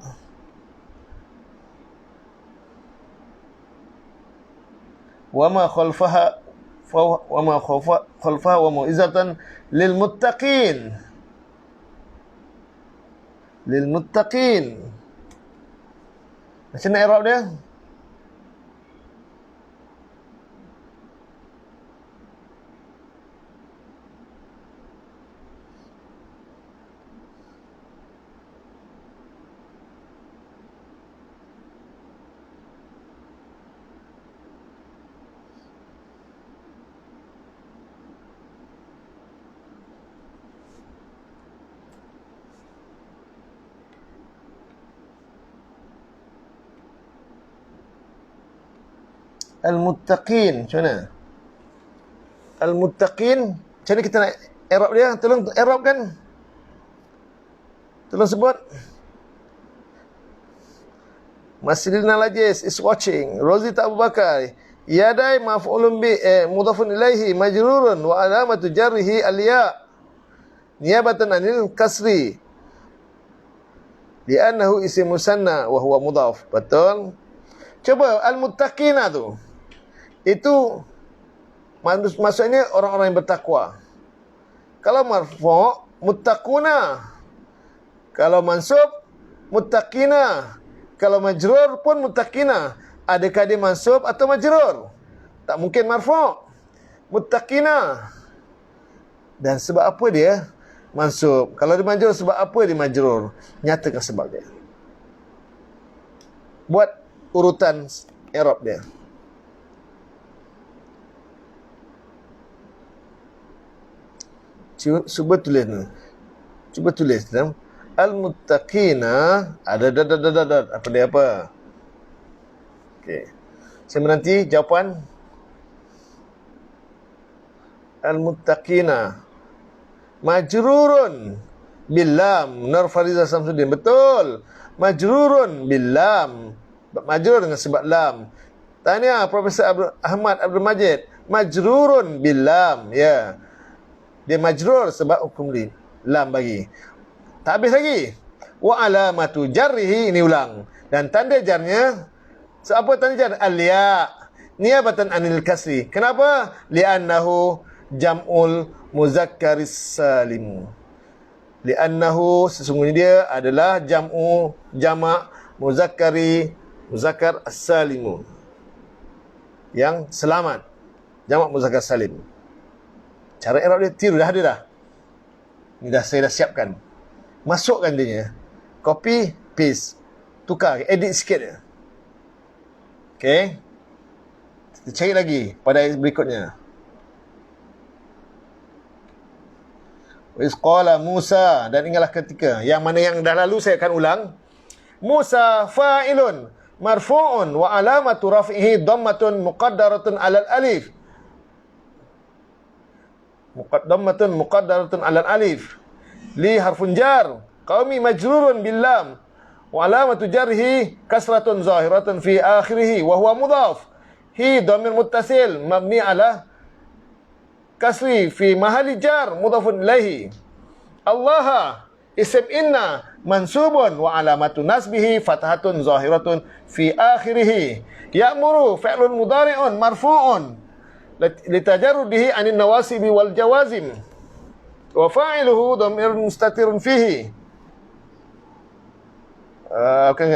A: Wa ma khalfaha wa mau'izatan lil muttaqin. Lil muttaqin. Macam mana i'rab dia? Al-muttaqin, macam mana? Al-muttaqin, macam mana kita nak i'rab dia? Tolong i'rabkan. Tolong sebut. Masjidina Lajis is watching. Rozita Abu Bakar. Yadai maf'ulun bi mudhafun ilaihi majrurun wa alamatu jarrihi al-ya. Niyabatan anil kasri. Li'annahu isim musanna wa huwa mudhaf. Betul? Coba al-muttaqina tu. Itu maksudnya orang-orang yang bertakwa. Kalau marfu' muttaquna. Kalau mansub muttaqina. Kalau majrur pun muttaqina. Adakah dia mansub atau majrur? Tak mungkin marfu'. Muttaqina. Dan sebab apa dia mansub? Kalau dia majrur, sebab apa dia majrur? Nyatakan sebab dia. Buat urutan i'rab dia. Cuba tulis ni. Cuba tulis dalam al-muttaqina ada apa dia apa? Okey. Saya menanti jawapan al-muttaqina majrurun bil lam. Nur Fariza Samsudin, betul. Majrurun bil lam. Majrur dengan sebab lam. Tanya Profesor Ahmad Abdul Majid, majrurun bil lam, ya. Dia majrur sebab hukum li lam bagi. Tak habis lagi. Wa alamatu jarrihi, ini ulang. Dan tanda jarnya, apa tanda jar? Al-ya. Niyabatan anil kasri. Kenapa? Li'annahu jam'ul muzakkaris salim. Li'annahu, sesungguhnya dia adalah jamak muzakkar as-salimu, yang selamat. Jamak muzakkar salim. Cara i'rab dia tiru dah ada dah. Ni dah saya dah siapkan. Masukkan dia. Copy, paste. Tukar, edit sikit dia. Okey. Kita cari lagi pada ayat berikutnya. Wa iz qala Musa, dan ingatlah ketika yang mana yang dah lalu saya akan ulang. Musa fa'ilun marfu'un wa alamatu raf'ihi dhammatun muqaddaratun 'alal alif. Muqaddaratun 'alal alif. Li harfun jar. Qaumi majrurun bil lam. Wa alamatu jarhi kasratun zahiratun fi akhirih wa huwa mudhaf. Hi dhamir muttasil mabni ala kasri fi mahali jar mudhafun ilaihi. Allah isim inna mansubun wa alamatu nasbihi fathatun zahiratun fi akhirih. Ya'muru fi'lun mudhari'un marfu'un litajarrudihi 'anil nawasibi wal jawazim wa fa'iluhu dhamirun mustatirun fihi.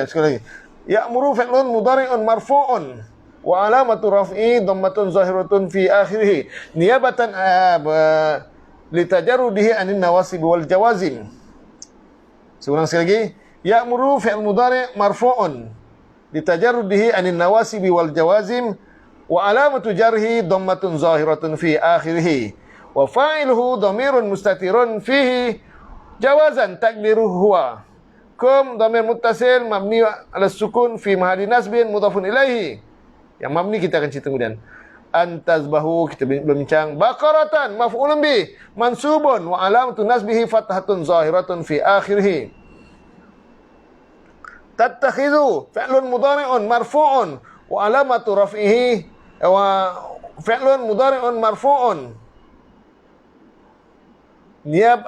A: Sekali lagi. Ya'muru fi'lun mudhari'un marfu'un wa alamatu raf'i dhammatun zahiratun fi akhirih niyabatan litajarrudihi 'anil nawasibi wal jawazim. Seorang sekali lagi. Ya'muru fi'l mudhari' marfu'un litajarrudihi 'anil nawasibi wal jawazim wa alamatu jarhi dhammatun zahiratun fi akhirih wa fa'iluhu dhamirun mustatirun fihi jawazan takdiruhu huwa kum dhamir muttasil mabni ala sukun fi mahalli nasbin mudhafun ilaihi. Yang mabni kita akan cerita kemudian. Antazbahu kita berbincang. Baqaratan maf'ulun bih mansubun wa alamatu nasbihi fathatun zahiratun fi akhirih. Tattakhidhu fi'lun mudhari'un marfu'un wa alamatu raf'ihi wa fi'lun mudhari'un marfu'un niyab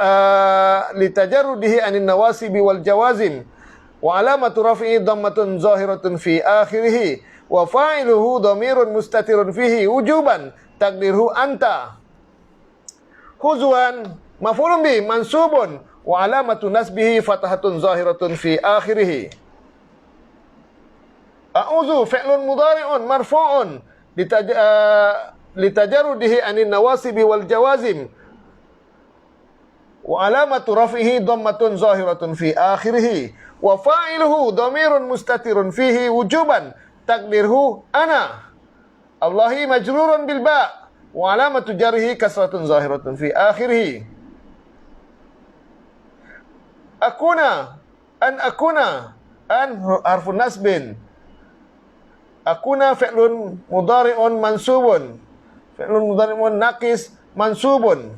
A: litajarrudihi anin nawasibi wal jawazim wa alamatu raf'ihi dhammatun zahiratun fi akhirih wa fa'iluhu dhamirun mustatirun fihi wujuban takdirhu anta. Huzwan maf'ulun bih mansubun wa alamatu nasbihi fathatun zahiratun fi akhirih. A'udzu fi'lun mudhari'un marfu'un litajarrudihi anin nawasibi wal jawazim wa alamatu raf'ihi dhammatun zahiratun fi akhirih wa fa'iluhu dhamirun mustatirun fihi wujuban takdirhu ana. Allahi majrurun bil ba' wa alamatu jarhi kasratun zahiratun fi akhirih. Akuna an harfun nasbin. Akuna fi'lun mudhari'un mansubun. Fi'lun mudhari'un naqis mansubun.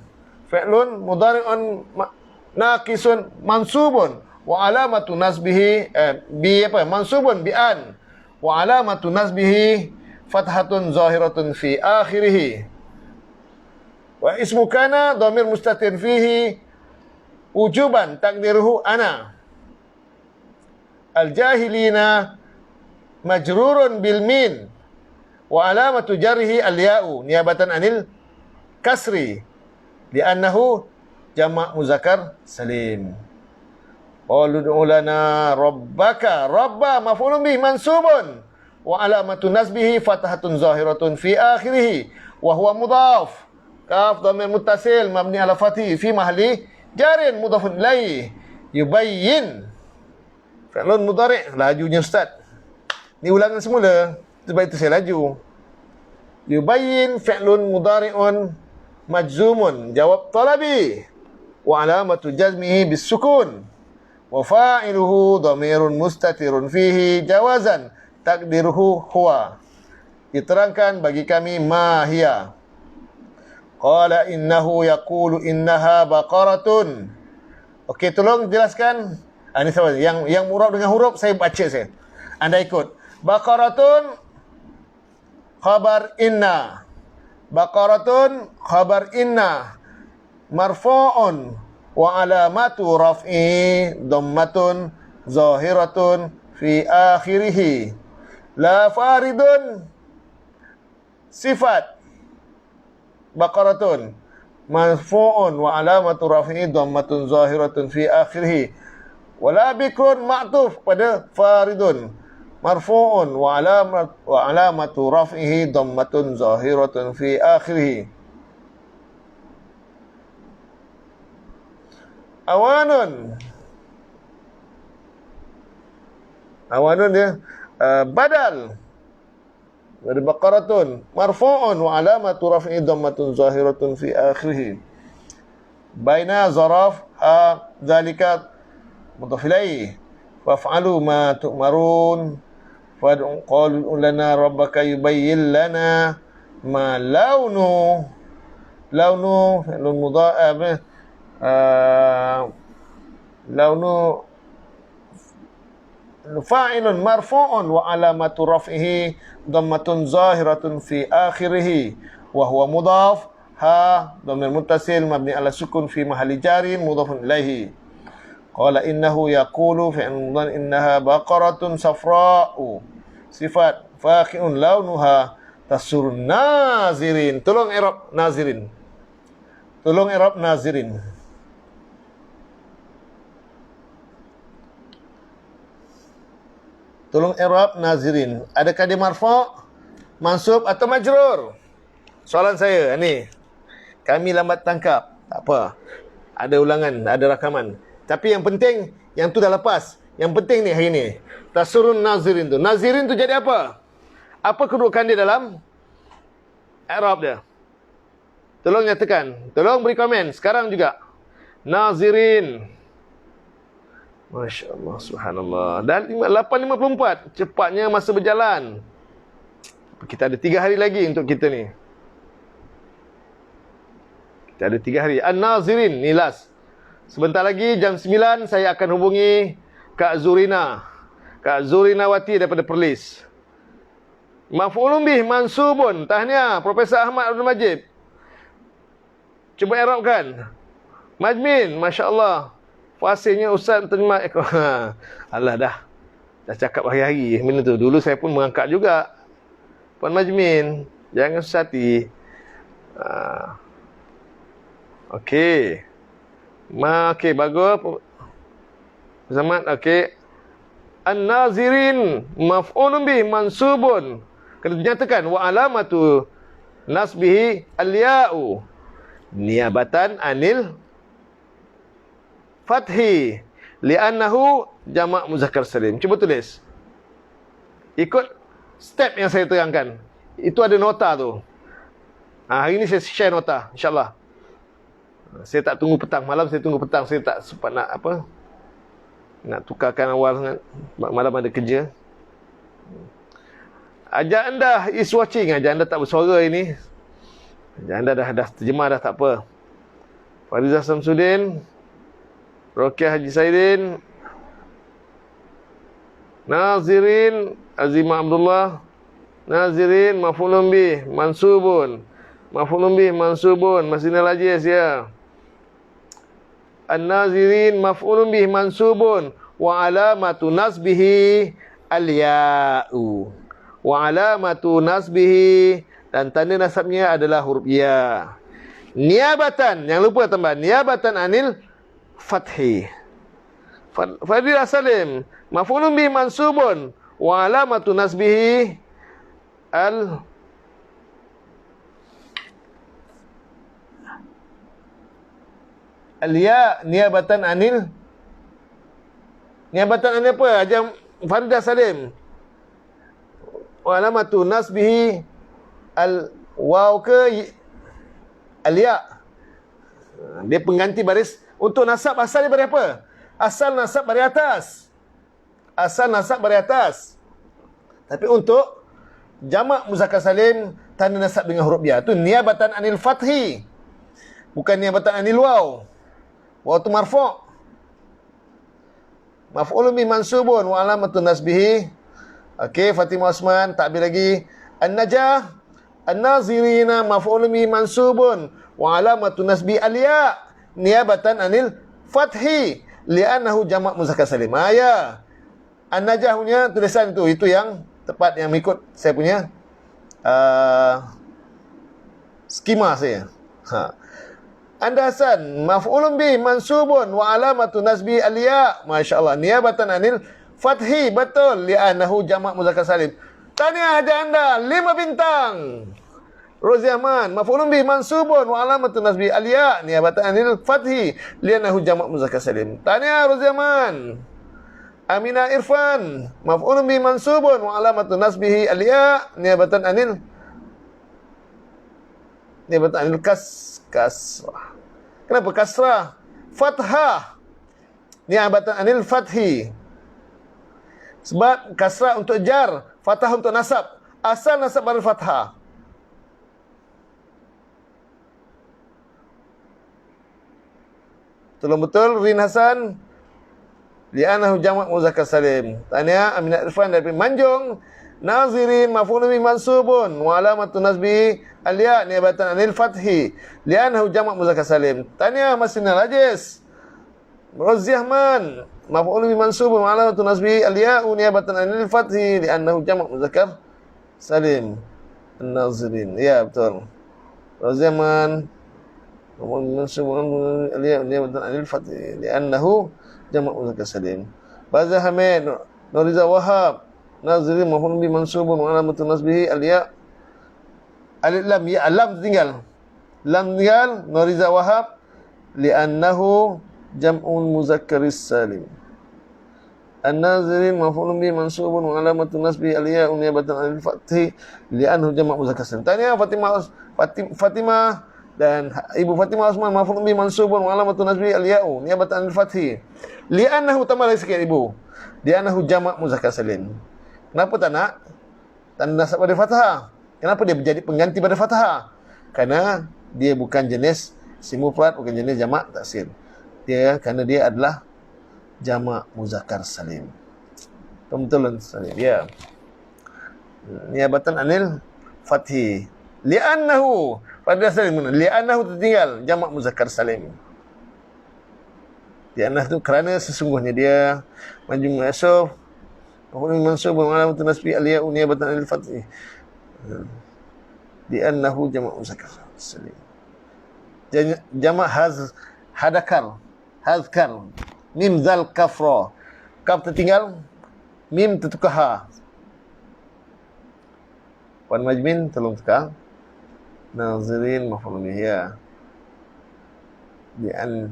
A: Fi'lun mudhari'un naqisun mansubun wa alamatu nasbihi mansubun bi an wa alamatu nasbihi fathatun zahiratun fi akhirih. Wa ismu kana dhamir mustatir fihi wujuban takdiruhu ana. Al-jahilina majrurun bil min wa alamatu jarhi al-ya'u niyabatan anil kasri li'annahu jama' muzakkar salim. Qalu ud'u lana rabbaka. Rabba maf'ulun bih mansubun wa alamatu nasbihi fathatun zahiratun fi akhirih wa huwa mudhaf. Kaf dhamir muttasil mabni ala fathi fi mahalli jarin mudhafun ilaihi. Yubayyin fi'lun mudhari'. Lajunya ustaz. Ni ulangan semula. Sebab itu saya laju. Yubayyin fi'lun mudhari'un majzumun. Jawab talabi. Wa alamatu jazmihi bis sukun. Wa fa'iluhu dhamirun mustatirun fihi jawazan takdiruhu huwa. Diterangkan bagi kami ma hiya. Qala innahu yaqulu innaha baqaratun. Okey, tolong jelaskan. Ini sama yang murab dengan huruf saya baca saya. Anda ikut. Baqaratun khabar inna. Baqaratun khabar inna marfu'un wa alamatu raf'i dhammatun zahiratun fi akhirih. La faridun sifat baqaratun marfu'un wa alamatu raf'i dhammatun zahiratun fi akhirih. Wala bikrun ma'tuf pada faridun marfu'un wa alamatu raf'ihi dhammatun zahiratun fi akhirih. Awanun dia badal dari baqaratun marfu'un wa alamatu raf'i dhammatun zahiratun fi akhirih. Baina zaraf dzalika mudhaf ilaih. Faf'alu ma tu'marun fad'u qalu lana rabbaka yubayyin lana ma launu fi'lun mudha'ab launu fa'ilun marfu'un wa alamatu raf'ihi dhammatun zahiratun fi akhirih wa huwa mudhaf dhamir muttasil mabni ala sukun fi mahalli jarin mudhafun ilaihi. Qala innahu yaqulu fi'lun mudhari innaha baqaratun safra'u sifat faqi'un launuha tasurun nazirin. Tolong i'rab nazirin. Tolong i'rab nazirin. Adakah dia marfu', mansub atau majrur? Soalan saya ni. Kami lambat tangkap. Tak apa. Ada ulangan, ada rakaman. Tapi yang penting, yang tu dah lepas. Yang penting ni hari ni. Tasurun nazirin tu. Nazirin tu jadi apa? Apa kedudukan dia dalam i'rab dia? Tolong nyatakan. Tolong beri komen. Sekarang juga. Nazirin. Masya Allah, subhanallah. Dan 8.54, cepatnya masa berjalan. Kita ada 3 hari lagi untuk kita ni. Kita ada 3 hari. An-Nazirin, ni last. Sebentar lagi jam 9 saya akan hubungi Kak Zurina. Kak Zurinawati daripada Perlis. Maf'ulun bih mansubun. Tahniah Profesor Ahmad Abdul Majid. Cuba i'rabkan. Majmin, Masya Allah. Fasihnya Ustaz terima. Alah dah cakap hari-hari benda tu. Dulu saya pun mengangkat juga. Puan Majmin, jangan susah hati. Okey. Okey, bagus. Zaman, okey. An-Nazirin maf'ulun bih mansubun. Kena dinyatakan wa alamatu nasbihi al-ya'u niabatan anil fathi li'annahu jamak muzakkar salim. Cuba tulis. Ikut step yang saya terangkan. Itu ada nota tu. Hari ni saya share nota, insya-Allah. Saya tak tunggu petang, malam saya tunggu petang. Saya tak sempat nak apa? Nak tukarkan awal sangat. Malam ada kerja. Ajak anda is watching. Ajak anda tak bersuara ini. Ajak anda dah terjemah dah, tak apa. Farizah Samsudin, Rokiah Haji Saidin, Nazirin Azimah Abdullah. Nazirin maf'ulun bih mansubun. Maf'ulun bih mansubun. Masih najis ya. An-Nazirin maf'ulun bih mansubun wa alamatu nasbihi al-ya'u. Wa alamatu nasbihi, dan tanda nasabnya adalah huruf ya. Niabatan, jangan lupa tambah niabatan anil fathi. Fadil Salim maf'ulun bih mansubun wa alamatu nasbihi al-ya niabatan anil apa? Ajam Farida Salim. Wa alamatu nasbihi al-waw ke al-ya. Dia pengganti baris. Untuk nasab asal dia dari apa? Asal nasab dari atas. Asal nasab dari atas. Tapi untuk jamak muzakkar salim, tanda nasab dengan huruf ya. Itu niabatan anil fathi. Bukan niabatan anil waw. Waw tu marfu'. Maf'ulun bih mansubun wa alamatun nasbihi. Okey, Fatimah Osman, takbir lagi. An-Najah, An-Nazirina maf'ulun bih mansubun wa alamatun nasbi al-ya niabatan anil fathi li'annahu jamak muzakkar salim. Ya. An-Najah punya tulisan itu yang tepat, yang mengikut saya punya skema saya. Anda Hasan, maf'ulun bih mansubun wa alamatu nasbi al-ya. Masya-Allah, niabatan anil fathi, betul, li'annahu jamak muzakkar salim. Tahniah aja anda 5 bintang. Rozi Ahmad, maf'ulun bih mansubun wa alamatu nasbi al-ya niabatan anil fathi li'annahu jamak muzakkar salim. Tahniah Rozi Ahmad. Aminah Irfan, maf'ulun bih mansubun wa alamatu nasbihi al-ya niabatan anil kasrah. Kenapa kasrah? Fathah niabatan anil fathi. Sebab kasrah untuk jar, fathah untuk nasab. Asal nasab baru fathah. Tolong betul Rin Hasan. Li'anahu jamak muzakkar salim. Tahniah Aminah Irfan dari Manjung. Nazirin maf'ulun bih mansubun wa alamatu nasbi al-ya niabatan anil fathi li'annahu jamak muzakkar salim. Tahniah Masina Rajis. Rozi Ahmad, maf'ulun bih mansubun wa alamatu nasbi al-ya niabatan anil fathi li'annahu jamak muzakkar salim. An-Nazirin. Ya, betul. Rozi Ahmad, maf'ulun bih mansubun al-ya niabatan anil fathi li'annahu jamak muzakkar salim. Bazah Hamid, Nuriza Wahab, Nazirin maf'ulun bih mansubun wa alamatu nasbihi al-ya. Alif lam ya, lam tinggal. Lam tinggal, Nuriza Wahab li'annahu jam'un muzakkaris salim. An-Nazirin maf'ulun bih mansubun wa alamatu nasbihi al-ya niabatan anil fathi li'annahu jamak muzakkar salim. Tanya Fatimah Dan Ibu Fatimah Osman maf'ul bi mansubun wa alamatun nasbi al-ya'u niyabatan anil fathi. Li'annahu, tambah lagi sikit Ibu. Li'annahu jamak muzakkar salim. Kenapa tak nak tanda nasab pada fathah? Kenapa dia menjadi pengganti pada fathah? Karena dia bukan jenis isim mufrad, bukan jenis jamak taksir. Kerana dia adalah jamak muzakkar salim. Betul salim. Ya. Niyabatan anil fathi. Li'annahu, pada salim. Li'annahu tertinggal jamak muzakkar salim. Li'annahu tu kerana sesungguhnya dia majmuu asaf maf'ul mansub wa alamatun nasbi al-ya'u niyabatan anil fathi. Li'annahu jamak muzakkar salim. Jamak hadakar, hazkar, mim zal kafra. Kaf tertinggal, mim tertukar ha. Wan majmin tolong tukar. Nazirin maf'ul bihi ya. Li'an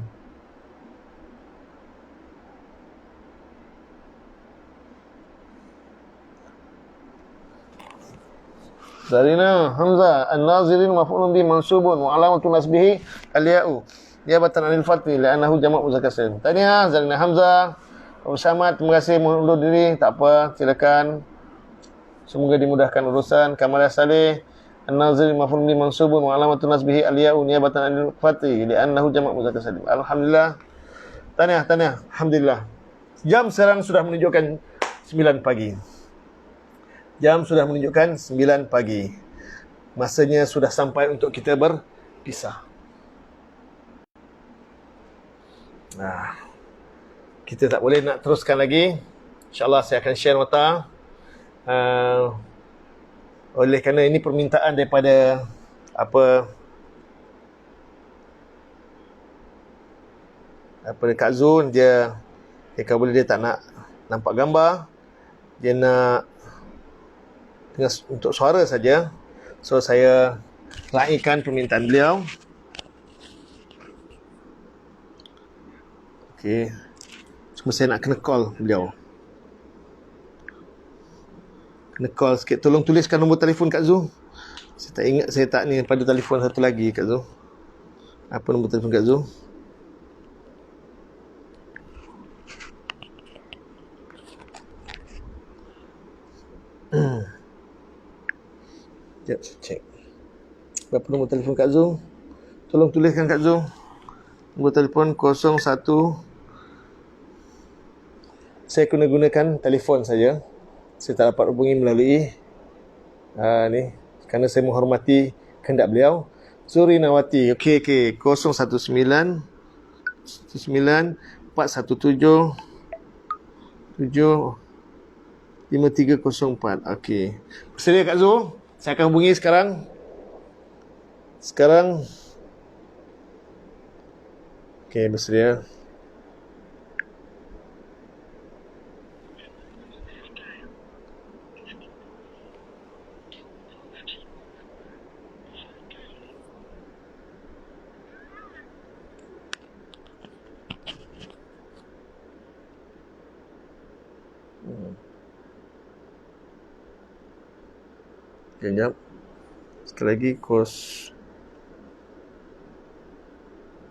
A: Zarina Hamzah an-nazirin maf'ulun bi mansubun wa alamatun nasbihi al-ya'u niyabatan anil fathi li'annahu jamak muzakkar salim. Tahniah Zarina Hamzah. Abu Samad, terima kasih mengundur diri. Tak apa, silakan. Semoga dimudahkan urusan. Kamal Saleh an-nazirin maf'ulun bi mansubun wa alamatun nasbihi al-ya'u niyabatan anil fathi li'annahu jamak muzakkar salim. Alhamdulillah. Tahniah. Alhamdulillah. Jam sekarang sudah menunjukkan 9 pagi. Jam sudah menunjukkan 9 pagi. Masanya sudah sampai untuk kita berpisah. Nah, kita tak boleh nak teruskan lagi. InsyaAllah saya akan share nota. Oleh kerana ini permintaan daripada Kak Zul, dia kalau boleh dia tak nak nampak gambar. Dia nak untuk suara saja. So saya raikan permintaan beliau. Okey. Cuma saya nak kena call beliau. Kena call sikit. Tolong tuliskan nombor telefon Kak Zu. Saya tak ingat, saya tak ni pada telefon satu lagi Kak Zu. Apa nombor telefon Kak Zu? Sekejap, saya cek. Berapa nombor telefon Kak Zu? Tolong tuliskan Kak Zu. Nombor telefon 01. Saya gunakan telefon saja. Saya tak dapat hubungi melalui ni. Kerana saya menghormati kehendak beliau. Zuri Nawati. Okey. 019 417 5304. Okey. Bersedia Kak Zu? Saya akan hubungi sekarang. Okey, bersedia. Sekejap. Sekali lagi 019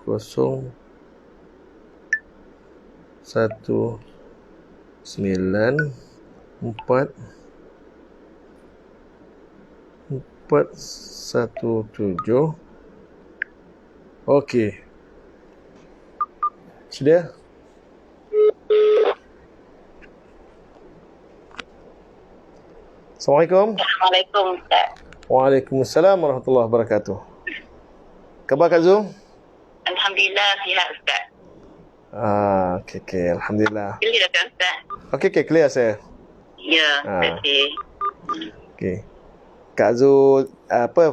A: 417. Okey. Sudah? Assalamualaikum.
B: Assalamualaikum Ustaz.
A: Waalaikumsalam warahmatullahi wabarakatuh. Khabar Kak Zu?
B: Alhamdulillah sihat Ustaz.
A: Okey. Alhamdulillah.
B: Clear kan Ustaz?
A: Okey, clear saya.
B: Ya, terima kasih.
A: Okey. Kak Zu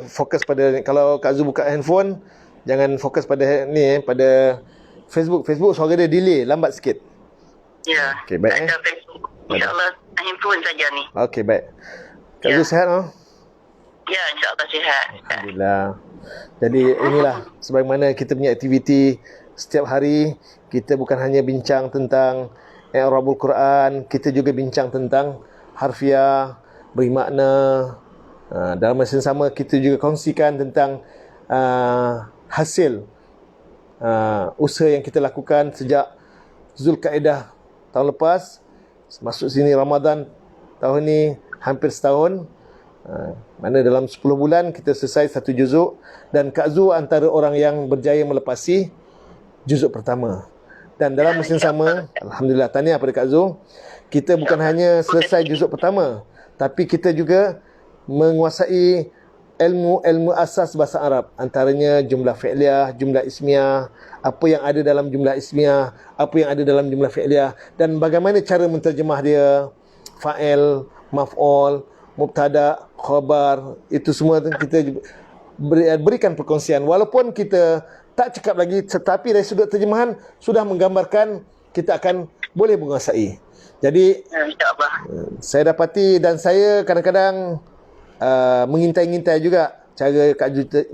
A: fokus pada, kalau Kak Zu buka handphone, jangan fokus pada pada Facebook. Facebook suara dia delay, lambat sikit.
B: Ya.
A: Okey, baik.
B: Ada Facebook. InsyaAllah handphone saja ni.
A: Okey, baik. Kak Zu sihat
B: Ya, insyaAllah sihat.
A: Alhamdulillah. Jadi inilah sebagaimana kita punya aktiviti setiap hari. Kita bukan hanya bincang tentang i'rabul Quran, kita juga bincang tentang harfiah, beri makna. Dalam masa yang sama kita juga kongsikan tentang hasil usaha yang kita lakukan sejak Zulkaidah tahun lepas, masuk sini Ramadan tahun ni hampir setahun. Mana dalam 10 bulan kita selesai 1 juzuk, dan Kak Zu antara orang yang berjaya melepasi juzuk pertama. Dan dalam musim sama, alhamdulillah, tahniah pada Kak Zu, kita bukan hanya selesai juzuk pertama, tapi kita juga menguasai ilmu asas bahasa Arab, antaranya jumlah fi'liyah, jumlah ismiyah, apa yang ada dalam jumlah ismiyah, apa yang ada dalam jumlah fi'liyah, dan bagaimana cara menterjemah dia, fa'il, maf'ul, mubtada, khabar, itu semua kita berikan perkongsian. Walaupun kita tak cakap lagi, tetapi dari sudut terjemahan sudah menggambarkan kita akan boleh menguasai. Jadi
B: InsyaAllah.
A: saya dapati, dan saya kadang-kadang mengintai-ngintai juga cara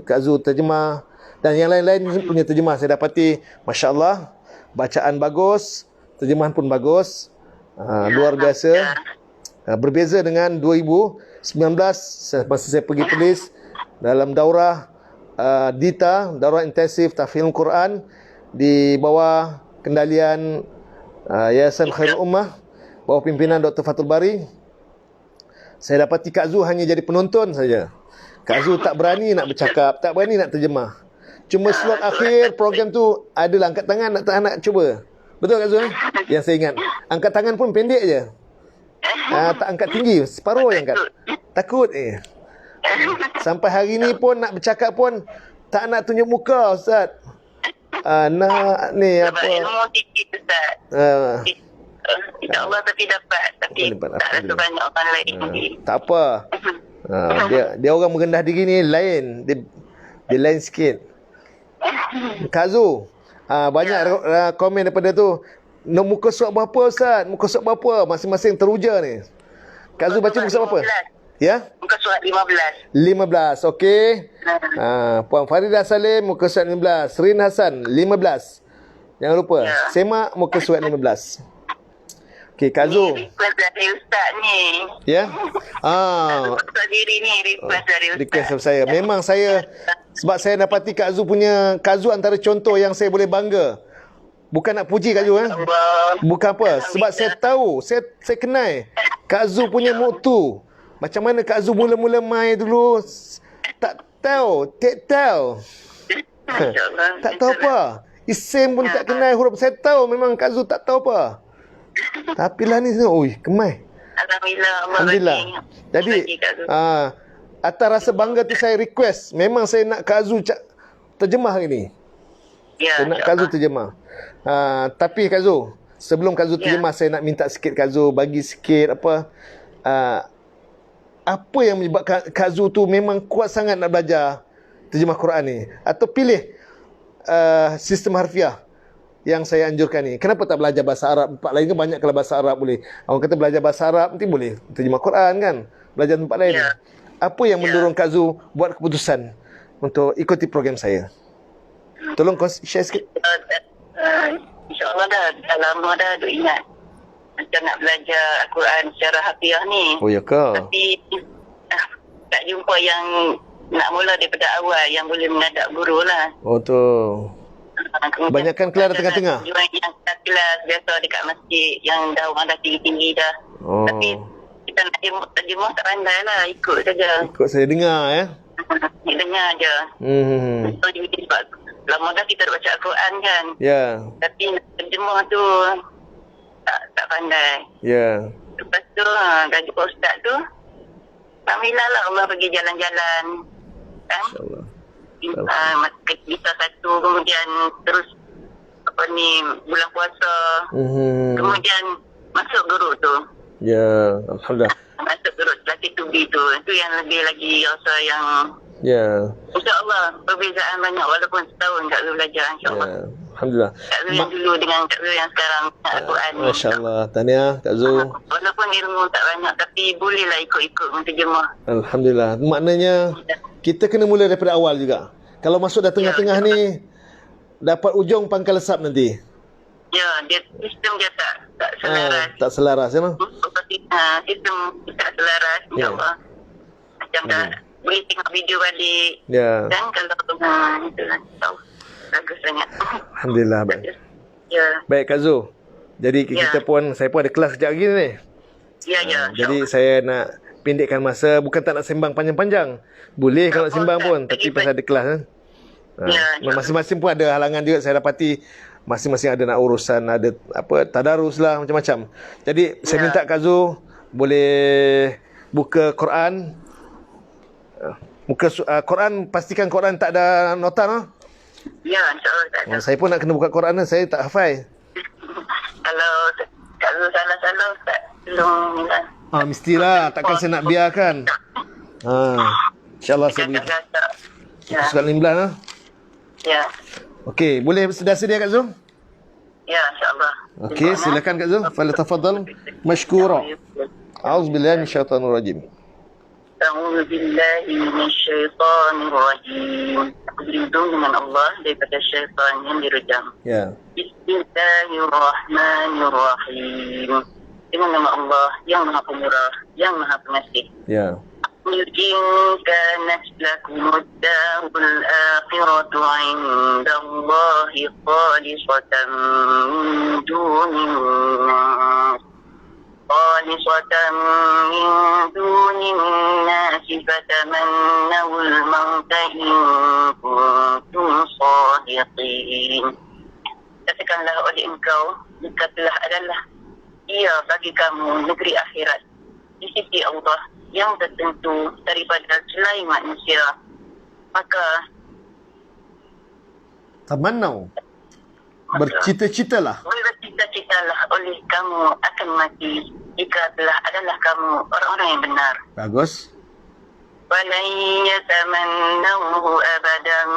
A: Kak Zu terjemah, dan yang lain-lain punya terjemah. Saya dapati Masya Allah, bacaan bagus, terjemahan pun bagus, luar biasa. Berbeza dengan 2019 masa saya pergi tulis dalam daurah DITA, daurah intensif tahfidz Quran di bawah kendalian Yayasan Khairul Ummah, bawah pimpinan Dr. Fathul Bari. Saya dapati Kak Zu hanya jadi penonton saja. Kak Zu tak berani nak bercakap, tak berani nak terjemah. Cuma slot akhir program tu adalah angkat tangan, nak cuba. Betul Kak Zu? Yang saya ingat. Angkat tangan pun pendek je. Tak angkat tinggi, separuh yang angkat. Takut Sampai hari ni pun nak bercakap pun tak nak tunjuk muka, Ustaz. Nak ni
B: Sebab
A: apa?
B: ilmu sikit, Ustaz. InsyaAllah tapi dapat. Tapi tak rasa banyak orang lain.
A: Tak apa. Dia orang merendah diri ni lain. Dia lain sikit. Kak Zu, banyak komen daripada tu. Muka surat berapa, Ustaz? Muka surat berapa? Masing-masing teruja ni. Kak Zu baca muka surat berapa?
B: 15.
A: Ya?
B: Muka surat 15.
A: 15, okey. Puan Faridah Salim, muka surat 15. Rin Hassan, 15. Jangan lupa.
B: Ya.
A: Semak muka surat 15. Okey, Kak Zu.
B: Ni request dari Ustaz ni.
A: Ya?
B: Ustaz diri ni request dari Ustaz.
A: Request dari saya. Memang saya, sebab saya dapati Kak Zu antara contoh yang saya boleh bangga. Bukan nak puji Kak Zu, bukan apa. Sebab saya tahu, saya kenal Kak Zu punya mutu. Macam mana Kak Zu mula-mula main dulu, tak tahu. Tak tahu apa. Isim pun tak kenal huruf. Saya tahu memang Kak Zu tak tahu apa. Tapi lah ni, kemai. Alhamdulillah. Jadi, atas rasa bangga tu saya request. Memang saya nak Kak Zu terjemah hari ni.
B: Ya,
A: saya nak Kak Zu terjemah. Tapi Kak Zu, sebelum Kak Zu terjemah, saya nak minta sikit Kak Zu bagi sikit apa yang menyebabkan Kak Zu tu memang kuat sangat nak belajar terjemah Quran ni, atau pilih sistem harfiah yang saya anjurkan ni. Kenapa tak belajar bahasa Arab? Tempat lain kan banyak, kalau bahasa Arab boleh. Orang kata belajar bahasa Arab nanti boleh terjemah Quran kan, belajar tempat lain. Apa yang mendorong Kak Zu buat keputusan untuk ikuti program saya? Tolong share sikit.
B: InsyaAllah dah lama dah duk ingat macam nak belajar Al-Quran secara harfiah ni.
A: Oh ya ke?
B: Tapi tak jumpa yang nak mula daripada awal, yang boleh menghadap guru lah.
A: Oh tu. Kebanyakan kelas tengah-tengah.
B: Yang kelas biasa dekat masjid, yang dah orang dah tinggi-tinggi dah.
A: Oh.
B: Tapi kita nak terjemah tak pandai lah, ikut saja.
A: Ikut saya dengar ya.
B: Dengar je. So, sebab lama dah kita baca Al-Quran kan.
A: Ya.
B: Tapi nak terjemah tu tak pandai.
A: Ya.
B: Lepas tu dah jumpa ustaz tu, alhamdulillah lah Allah bagi jalan-jalan kan. InsyaAllah. Kita satu, kemudian terus bulan puasa. Kemudian masuk guru tu.
A: Ya, alhamdulillah.
B: Masuk guru latih tubi tu. Itu yang lebih lagi rasa yang InsyaAllah perbezaan banyak, walaupun setahun Kak Zu belajar, InsyaAllah.
A: Alhamdulillah.
B: Kak Zu yang dulu dengan Kak Zu yang sekarang Al-Quran ni.
A: Masya Allah. Tahniah Kak Zu.
B: Walaupun ilmu tak banyak, tapi bolehlah ikut-ikut menterjemah.
A: Alhamdulillah. Maknanya kita kena mula daripada awal juga. Kalau masuk dah tengah-tengah ni, dapat ujung pangkal lesap nanti.
B: Ya, sistem dia tak selaras.
A: Tak selaras ya.
B: Sistem tak selaras, InsyaAllah. Macam dah boleh tengok video balik.
A: Ya.
B: Dan kalau itulah tahu. Bagus sangat.
A: Alhamdulillah. Baik.
B: Ya.
A: Baik Kak Zul. Jadi saya pun ada kelas sekejap lagi ni.
B: Ya.
A: Jadi saya nak pendekkan masa, bukan tak nak sembang panjang-panjang. Boleh kalau nak sembang pun, tapi pasal ada kelas kan. Masing-masing pun ada halangan juga, saya dapati masing-masing ada nak urusan, ada tadarus lah, macam-macam. Jadi saya minta Kak Zul boleh buka Quran. Quran, pastikan Quran tak ada nota no?
B: Ya, insya-Allah tak ada.
A: Saya pun nak kena buka Quran, saya tak hafal.
B: Kalau salah-salah Ustaz belum lah.
A: Mestilah, takkan saya nak biarkan. InsyaAllah saya boleh.
B: Ya.
A: Surat 15 lah.
B: Ya.
A: Okey, boleh dah sedia Kak Zul?
B: Ya, insya-Allah.
A: Okey, silakan Kak Zul. Falyatafaddal mashkura. A'udzubillahi minasyaitonir rajim.
B: A'udzu billahi minasyaitonir rajim. Aku berlindung dengan Allah daripada syaitan yang direjam.
A: Ya.
B: Bismillahirrahmanirrahim. Dengan nama Allah yang Maha Pemurah, yang Maha Pengasih.
A: Ya.
B: إن كانت لكم الدار الآخرة عند الله خالصة من دون الناس فتمنوا الموت إن كنتم صادقين. Katakanlah oleh engkau, jika telah adalah ia bagi kamu negeri akhirat di sisi Allah yang tertentu daripada selain manusia, maka
A: tamannau, bercita-citalah
B: oleh kamu akan mati jika telah adalah kamu orang-orang yang benar.
A: Bagus.
B: Walan yatamannawhu abadan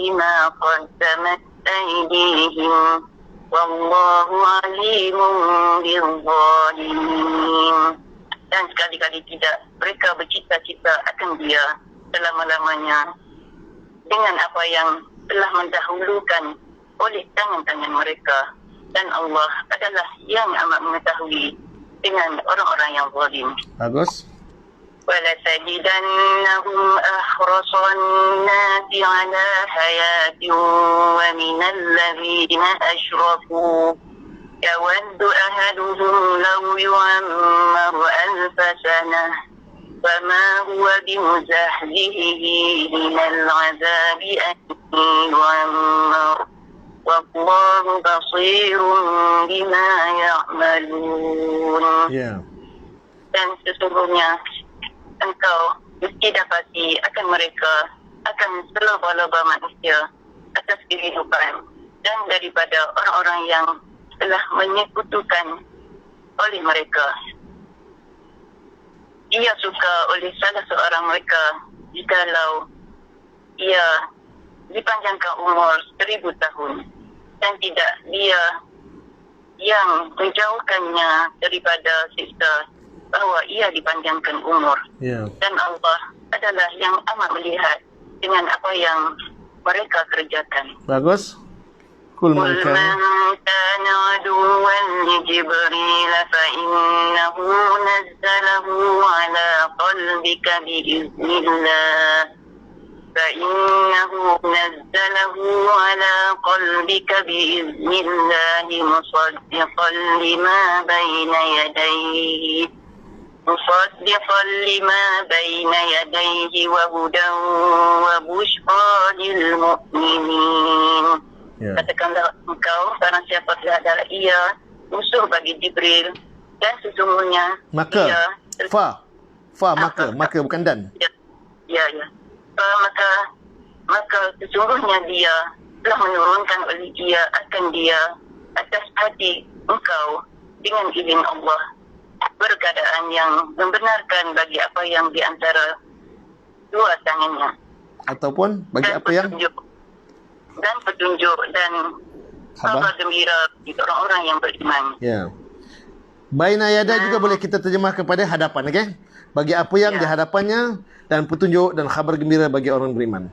B: bima qaddamat aydihim wallahu alimun bizzalimin. Dan sekali-kali tidak mereka bercita-cita akan dia selama-lamanya dengan apa yang telah mendahulukan oleh tangan-tangan mereka, dan Allah adalah yang amat mengetahui dengan orang-orang yang zalim.
A: Bagus.
B: وَلَتَجِدَنَّهُمْ أَحْرَصَ النَّاسِ عَلَى حَيَاةٍ وَمِنَ الَّذِينَ أَشْرَكُوا يود أحدهم لو يعمر 1000 سنة وما هو بمزحزحه من العذاب أن يعمر والله بصير بما يعملون. Dan sesungguhnya engkau mesti dapati akan mereka, akan selaba-laba manusia atas kehidupan, dan daripada orang-orang yang telah menyekutukan oleh mereka. Ia suka oleh salah seorang mereka jikalau ia dipanjangkan umur 1000 tahun, dan tidak dia yang menjauhkannya daripada siksa bahawa ia dipanjangkan umur. Dan Allah adalah yang amat melihat dengan apa yang mereka kerjakan.
A: Bagus. قل من
B: كان عدوا لجبريل فإنه نزله على قلبك بإذن الله مصدقا لما بين يديه وهدى وبشرى للمؤمنين. Katakanlah engkau, barang siapa telah adalah ia musuh bagi Jibril, dan sesungguhnya
A: maka
B: ia
A: maka bukan dan.
B: Ya. Maka sesungguhnya dia telah menurunkan oleh dia akan dia atas hati engkau dengan izin Allah perkataan yang membenarkan bagi apa yang di antara dua tangannya,
A: ataupun bagi apa yang
B: petunjuk dan kabar gembira bagi orang-orang yang beriman.
A: Ya. Baina yada juga boleh kita terjemah kepada hadapan, okey? Bagi apa yang di hadapannya, dan petunjuk dan khabar gembira bagi orang beriman.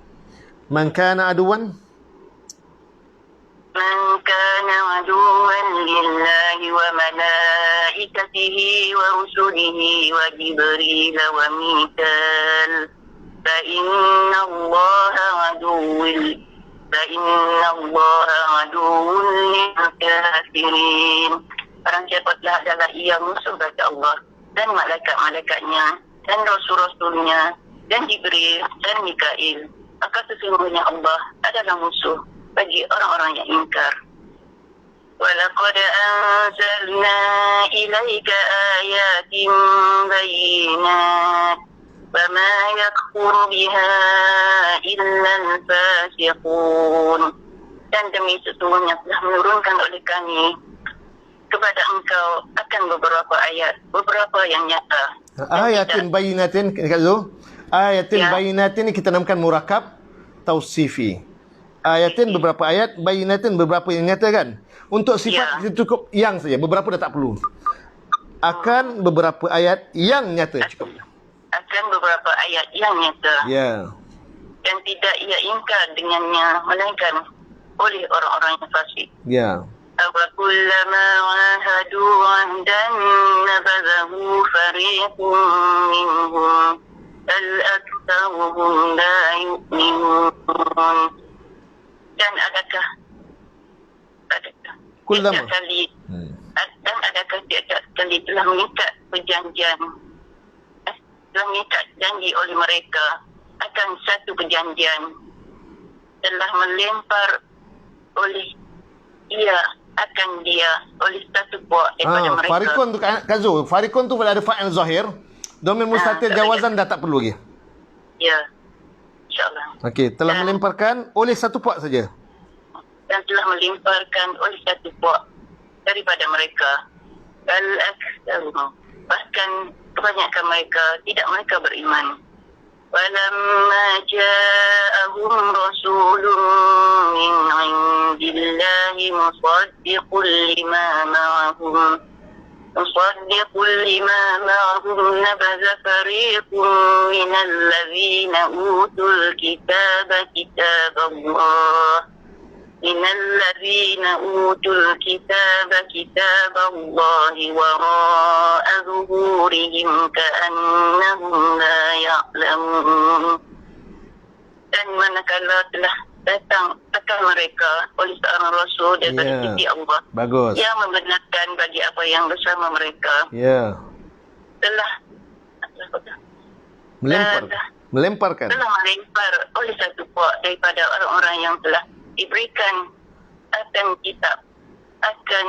A: Man kana aduwan lillahi wa malaikatihi wa rusulihi wa jibril wa mikal
B: فإن الله عدو للكافرين. Barang siapa telah adalah ia musuh bagi Allah dan malaikat-malaikatnya dan rasul-rasulnya dan Jibril dan Mikail, maka sesungguhnya Allah adalah musuh bagi orang-orang yang ingkar. وَلَقَدْ أَنزَلْنَا إِلَيْكَ آيَاتٍ بَيِّنَاتٍ وَمَا يَكْفُرُ بِهَا إِلَّا الْفَاسِقُونَ. Dan demi sesungguhnya telah menurunkan oleh kami kepada engkau akan beberapa ayat, beberapa yang nyata.
A: Ayatin bayinatin, Kak Zul. Ayatin bayinatin ini kita namakan murakab tausifi. Ayatin beberapa ayat, bayinatin beberapa yang nyata kan. Untuk sifat kita cukup yang saja, beberapa dah tak perlu. Akan beberapa ayat yang nyata cukup.
B: Akan beberapa ayat yang nyata.
A: Ya.
B: Dan tidak ia ingkar dengannya melainkan oleh orang-orang yang fasik.
A: Ya.
B: أَوَكُلَّمَا عَاهَدُوا عَهْدًا نَبَذَهُ فَرِيقٌ مِّنْهُمْ بَلْ أَكْثَرُهُمْ لَا يُؤْمِنُونَ. Dan adakah
A: Kullama.
B: Dan adakah tiap kali telah mengikat perjanjian, telah mengikat janji oleh mereka akan satu perjanjian, telah melempar oleh ia akan dia oleh satu puak daripada mereka.
A: Farikun tu Kak Zul, farikun tu ada fa'il zahir, domir mustatir jawazan dah tak perlu lagi.
B: Ya, insyaAllah.
A: Okey, telah melemparkan oleh satu puak saja.
B: Dan telah melemparkan oleh satu puak daripada mereka. Al-aktsaruhum, bahkan kebanyakan mereka mereka beriman. Walamma ja'ahum rasulun min 'indillahi musaddiqun lima ma'ahum nabadha fariqun minal ladzina utul kitaba kitaballah كتاب الله وراء ظهورهم كأنهم لا يعلمون. Dan manakala telah datang akan mereka oleh seorang rasul daripada sisi Allah,
A: bagus,
B: yang membenarkan bagi apa yang bersama mereka, telah
A: melemparkan
B: oleh satu puak daripada orang-orang yang telah diberikan akan kitab, akan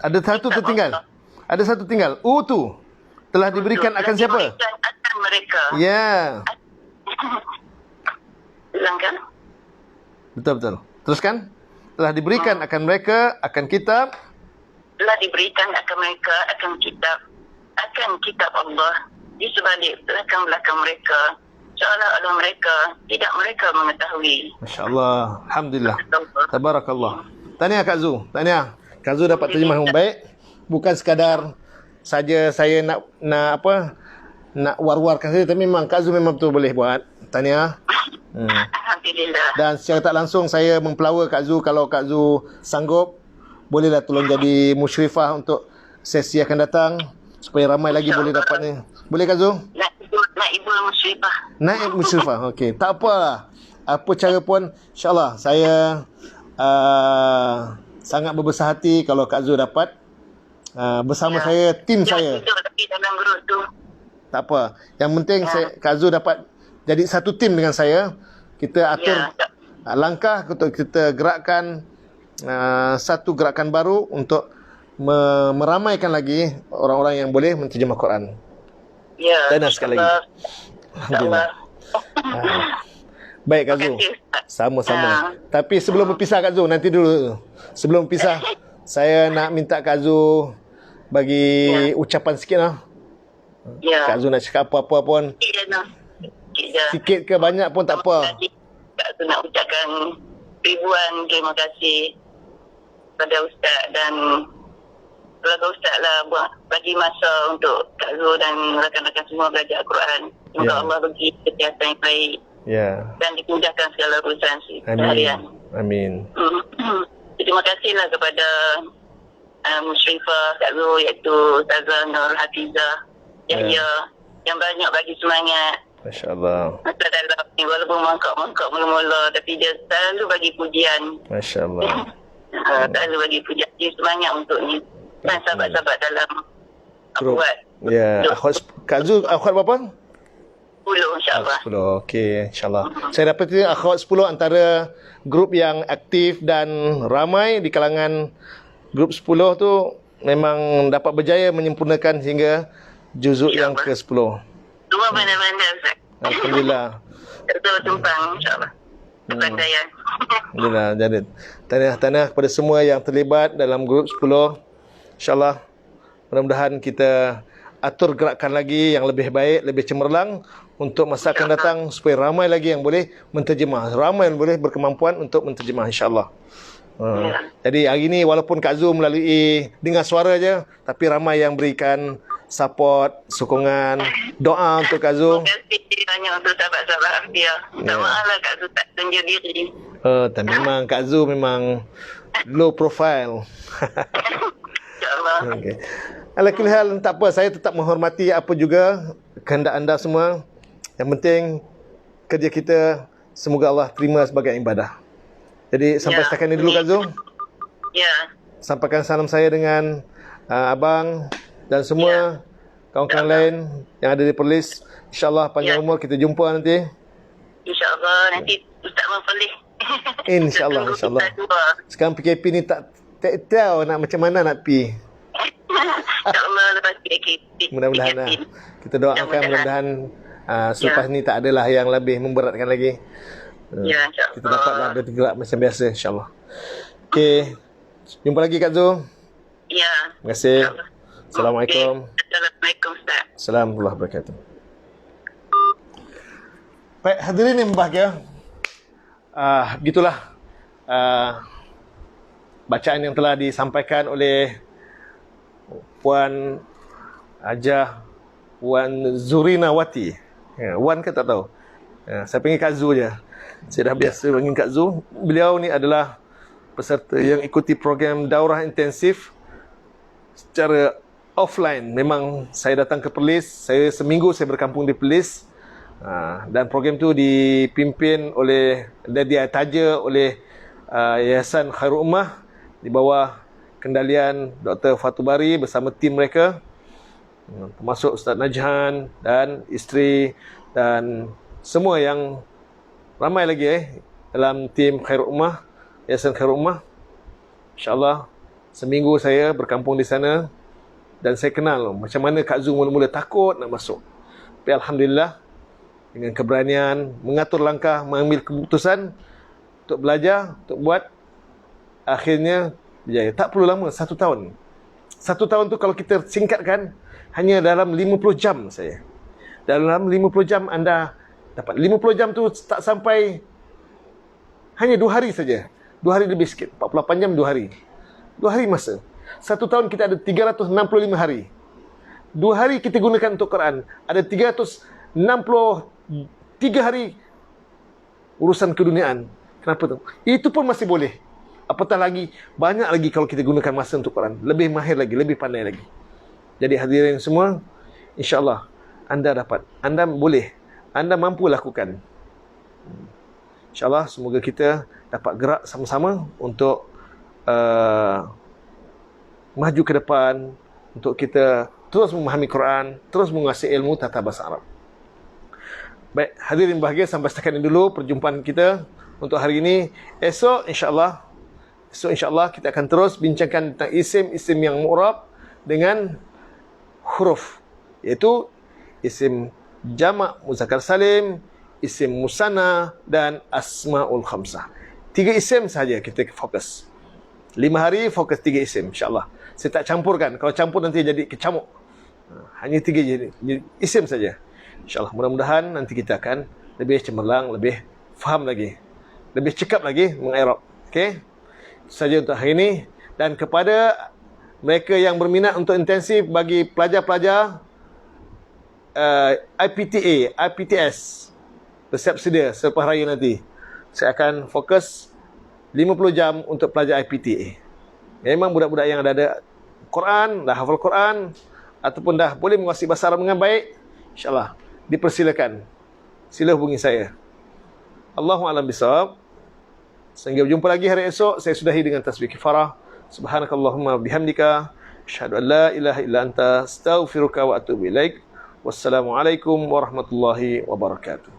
A: ada satu tertinggal Allah. Ada satu tinggal. Tu telah diberikan akan siapa?
B: Diberikan akan mereka.
A: Ya.
B: Ulangkan.
A: Betul. Teruskan. Telah diberikan akan mereka akan kitab.
B: Telah diberikan akan mereka akan kitab Allah di sebalik belakang-belakang mereka, seolah-olah mereka mengetahui.
A: Masya-Allah. Alhamdulillah. Tabarakallah. Tahniah Kak Zu. Tahniah. Kak Zu dapat terjemah yang baik. Bukan sekadar saja saya nak war-warkan saja, tapi memang Kak Zu memang betul boleh buat. Tahniah.
B: Alhamdulillah.
A: Dan secara tak langsung saya mempelawa Kak Zu, kalau Kak Zu sanggup, bolehlah tolong jadi musyrifah untuk sesi akan datang supaya ramai lagi boleh dapatnya. Boleh Kak Zu?
B: Naibul musyrifah.
A: Naib musyrifah. Okey, tak apalah. Apa cara pun, insya-Allah saya sangat berbesar hati kalau Kak Zu dapat bersama saya, tim saya.
B: Dalam grup tu.
A: Tak apa. Yang penting Kak Zu dapat jadi satu tim dengan saya. Kita atur langkah untuk kita gerakkan satu gerakan baru untuk meramaikan lagi orang-orang yang boleh menterjemah Quran.
B: Ya.
A: Dan sekali lagi. Alhamdulillah. Baik Kak Zu. Sama-sama. Tapi sebelum berpisah Kak Zu, nanti dulu. Sebelum berpisah, saya nak minta Kak Zu bagi ucapan sikit lah.
B: Ya.
A: Kak Zu nak cakap apa-apa pun. Sikit ke banyak pun tak apa.
B: Kak Zu nak ucapkan ribuan terima kasih kepada Ustaz dan keluarga Ustaz lah buat bagi masa untuk Kak Zu dan rakan-rakan semua belajar Al-Quran. Semoga Allah bagi kesihatan yang baik dan dimudahkan segala urusan seharian.
A: Amin.
B: Terima kasihlah kepada musyrifah Kak Zu, iaitu Ustazah Nur Hafizah Yahya yang banyak bagi semangat
A: Masya Allah.
B: Masa dalam ni walaupun mangkak-mangkak mula-mula, tapi dia selalu bagi pujian.
A: Masya Allah.
B: Selalu bagi pujian. Dia semangat untuk ni. Dan sahabat-sahabat dalam
A: Grup.
B: akhwat.
A: Ya, akhwat Kak Zul, akhwat berapa?
B: 10 insyaAllah.
A: 10. Okey, insyaAllah. Saya dapat akhwat 10 antara grup yang aktif dan ramai di kalangan grup 10 tu memang dapat berjaya menyempurnakan hingga juzuk yang ke-10.
B: Dua bandar-bandar, Ustaz.
A: Alhamdulillah.
B: Betul tumpang, insyaAllah. Kepandaian.
A: Alhamdulillah. Jadi tahniah kepada semua yang terlibat dalam grup 10. InsyaAllah mudah-mudahan kita atur gerakan lagi yang lebih baik, lebih cemerlang untuk masa akan datang supaya ramai lagi yang boleh menterjemah, ramai yang boleh berkemampuan untuk menterjemah insya-Allah. Jadi hari ini walaupun Kak Zul melalui dengar suara je, tapi ramai yang berikan support, sokongan, doa untuk Kak Zul.
B: Terima kasih banyak untuk sahabat-sahabat Afiah. Tak maaf lah Kak Zul tak tunjuk diri.
A: Dan memang Kak Zul memang low profile.
B: InsyaAllah.
A: Okay. Ala kulli hal, tak apa, saya tetap menghormati apa juga kehendak anda semua. Yang penting kerja kita semoga Allah terima sebagai ibadah. Jadi sampai setakat ini dulu Kak Zul.
B: Ya.
A: Sampaikan salam saya dengan abang dan semua kawan-kawan lain yang ada di Perlis. InsyaAllah panjang umur, kita jumpa nanti.
B: InsyaAllah nanti Ustaz memperlih.
A: InsyaAllah, insyaAllah. Sekarang PKP ni tak tahu nak macam mana nak pergi.
B: InsyaAllah lepas PKP.
A: Mudah-mudahan lah. Kita doakan mudah-mudahan selepas ni tak adalah yang lebih memberatkan lagi.
B: Ya, insyaAllah.
A: Kita dapatlah bergerak macam biasa insyaAllah. Okey. Jumpa lagi Kak Zul.
B: Ya.
A: Terima kasih. Assalamualaikum.
B: Assalamualaikum Ustaz.
A: Assalamualaikum warahmatullahi wabarakatuh. Baik, hadirin yang berbahagia. Begitulah bacaan yang telah disampaikan oleh Puan Hajah Puan Zurinawati. Wan ke tak tahu. Saya panggil Kak Zu je. Saya dah biasa panggil Kak Zu. Beliau ni adalah peserta yang ikuti program daurah intensif secara offline. Memang saya datang ke Perlis, seminggu saya berkampung di Perlis. Dan program tu dipimpin oleh dan ditaja oleh Yayasan Khairul Ummah di bawah kendalian Dr. Fatul Bari bersama tim mereka, termasuk Ustaz Najhan dan isteri dan semua yang ramai lagi dalam tim Khairul Ummah, Yayasan Khairul Ummah. InsyaAllah seminggu saya berkampung di sana dan saya kenal macam mana Kak Zul mula-mula takut nak masuk. Tapi Alhamdulillah dengan keberanian mengatur langkah, mengambil keputusan untuk belajar, untuk buat, akhirnya berjaya. Tak perlu lama, 1 tahun. 1 tahun tu kalau kita singkatkan, hanya dalam 50 jam saya. Dalam 50 jam anda dapat. 50 jam tu tak sampai, hanya 2 hari saja. 2 hari lebih sikit. 48 jam 2 hari. 2 hari masa. 1 tahun kita ada 365 hari. 2 hari kita gunakan untuk Quran. Ada 363 hari urusan keduniaan. Kenapa tu? Itu pun masih boleh. Apatah lagi, banyak lagi kalau kita gunakan masa untuk Quran. Lebih mahir lagi, lebih pandai lagi. Jadi hadirin semua, insyaAllah anda dapat, anda boleh, anda mampu lakukan. InsyaAllah semoga kita dapat gerak sama-sama untuk maju ke depan, untuk kita terus memahami Quran, terus menguasai ilmu tata bahasa Arab. Baik, hadirin bahagia, sampai setakat ini dulu perjumpaan kita untuk hari ini. Esok insyaAllah kita akan terus bincangkan tentang isim-isim yang mu'rab dengan huruf, iaitu isim jamak muzakkar salim, isim musanna dan asmaul khamsah. 3 isim sahaja kita fokus. 5 hari fokus 3 isim insyaAllah. Saya tak campurkan. Kalau campur nanti jadi kecamuk. Hanya 3 jadi isim saja. InsyaAllah mudah-mudahan nanti kita akan lebih cemerlang, lebih faham lagi, lebih cekap lagi mengerab. Okey? Itu saja untuk hari ini. Dan kepada mereka yang berminat untuk intensif bagi pelajar-pelajar IPTA, IPTS, bersiap sedia selepas raya nanti. Saya akan fokus 50 jam untuk pelajar IPTA. Memang budak-budak yang ada Quran, dah hafal Quran, ataupun dah boleh menguasai bahasa Arab dengan baik, insyaAllah dipersilakan sila hubungi saya. Allahu a'lam bishawab. Sehingga berjumpa lagi hari esok, saya sudahi dengan tasbih kifarah. Subhanakallahumma bihamdika, asyhadu an la ilaha illa anta, astaghfiruka wa atubu ilaik. Wassalamualaikum warahmatullahi wabarakatuh.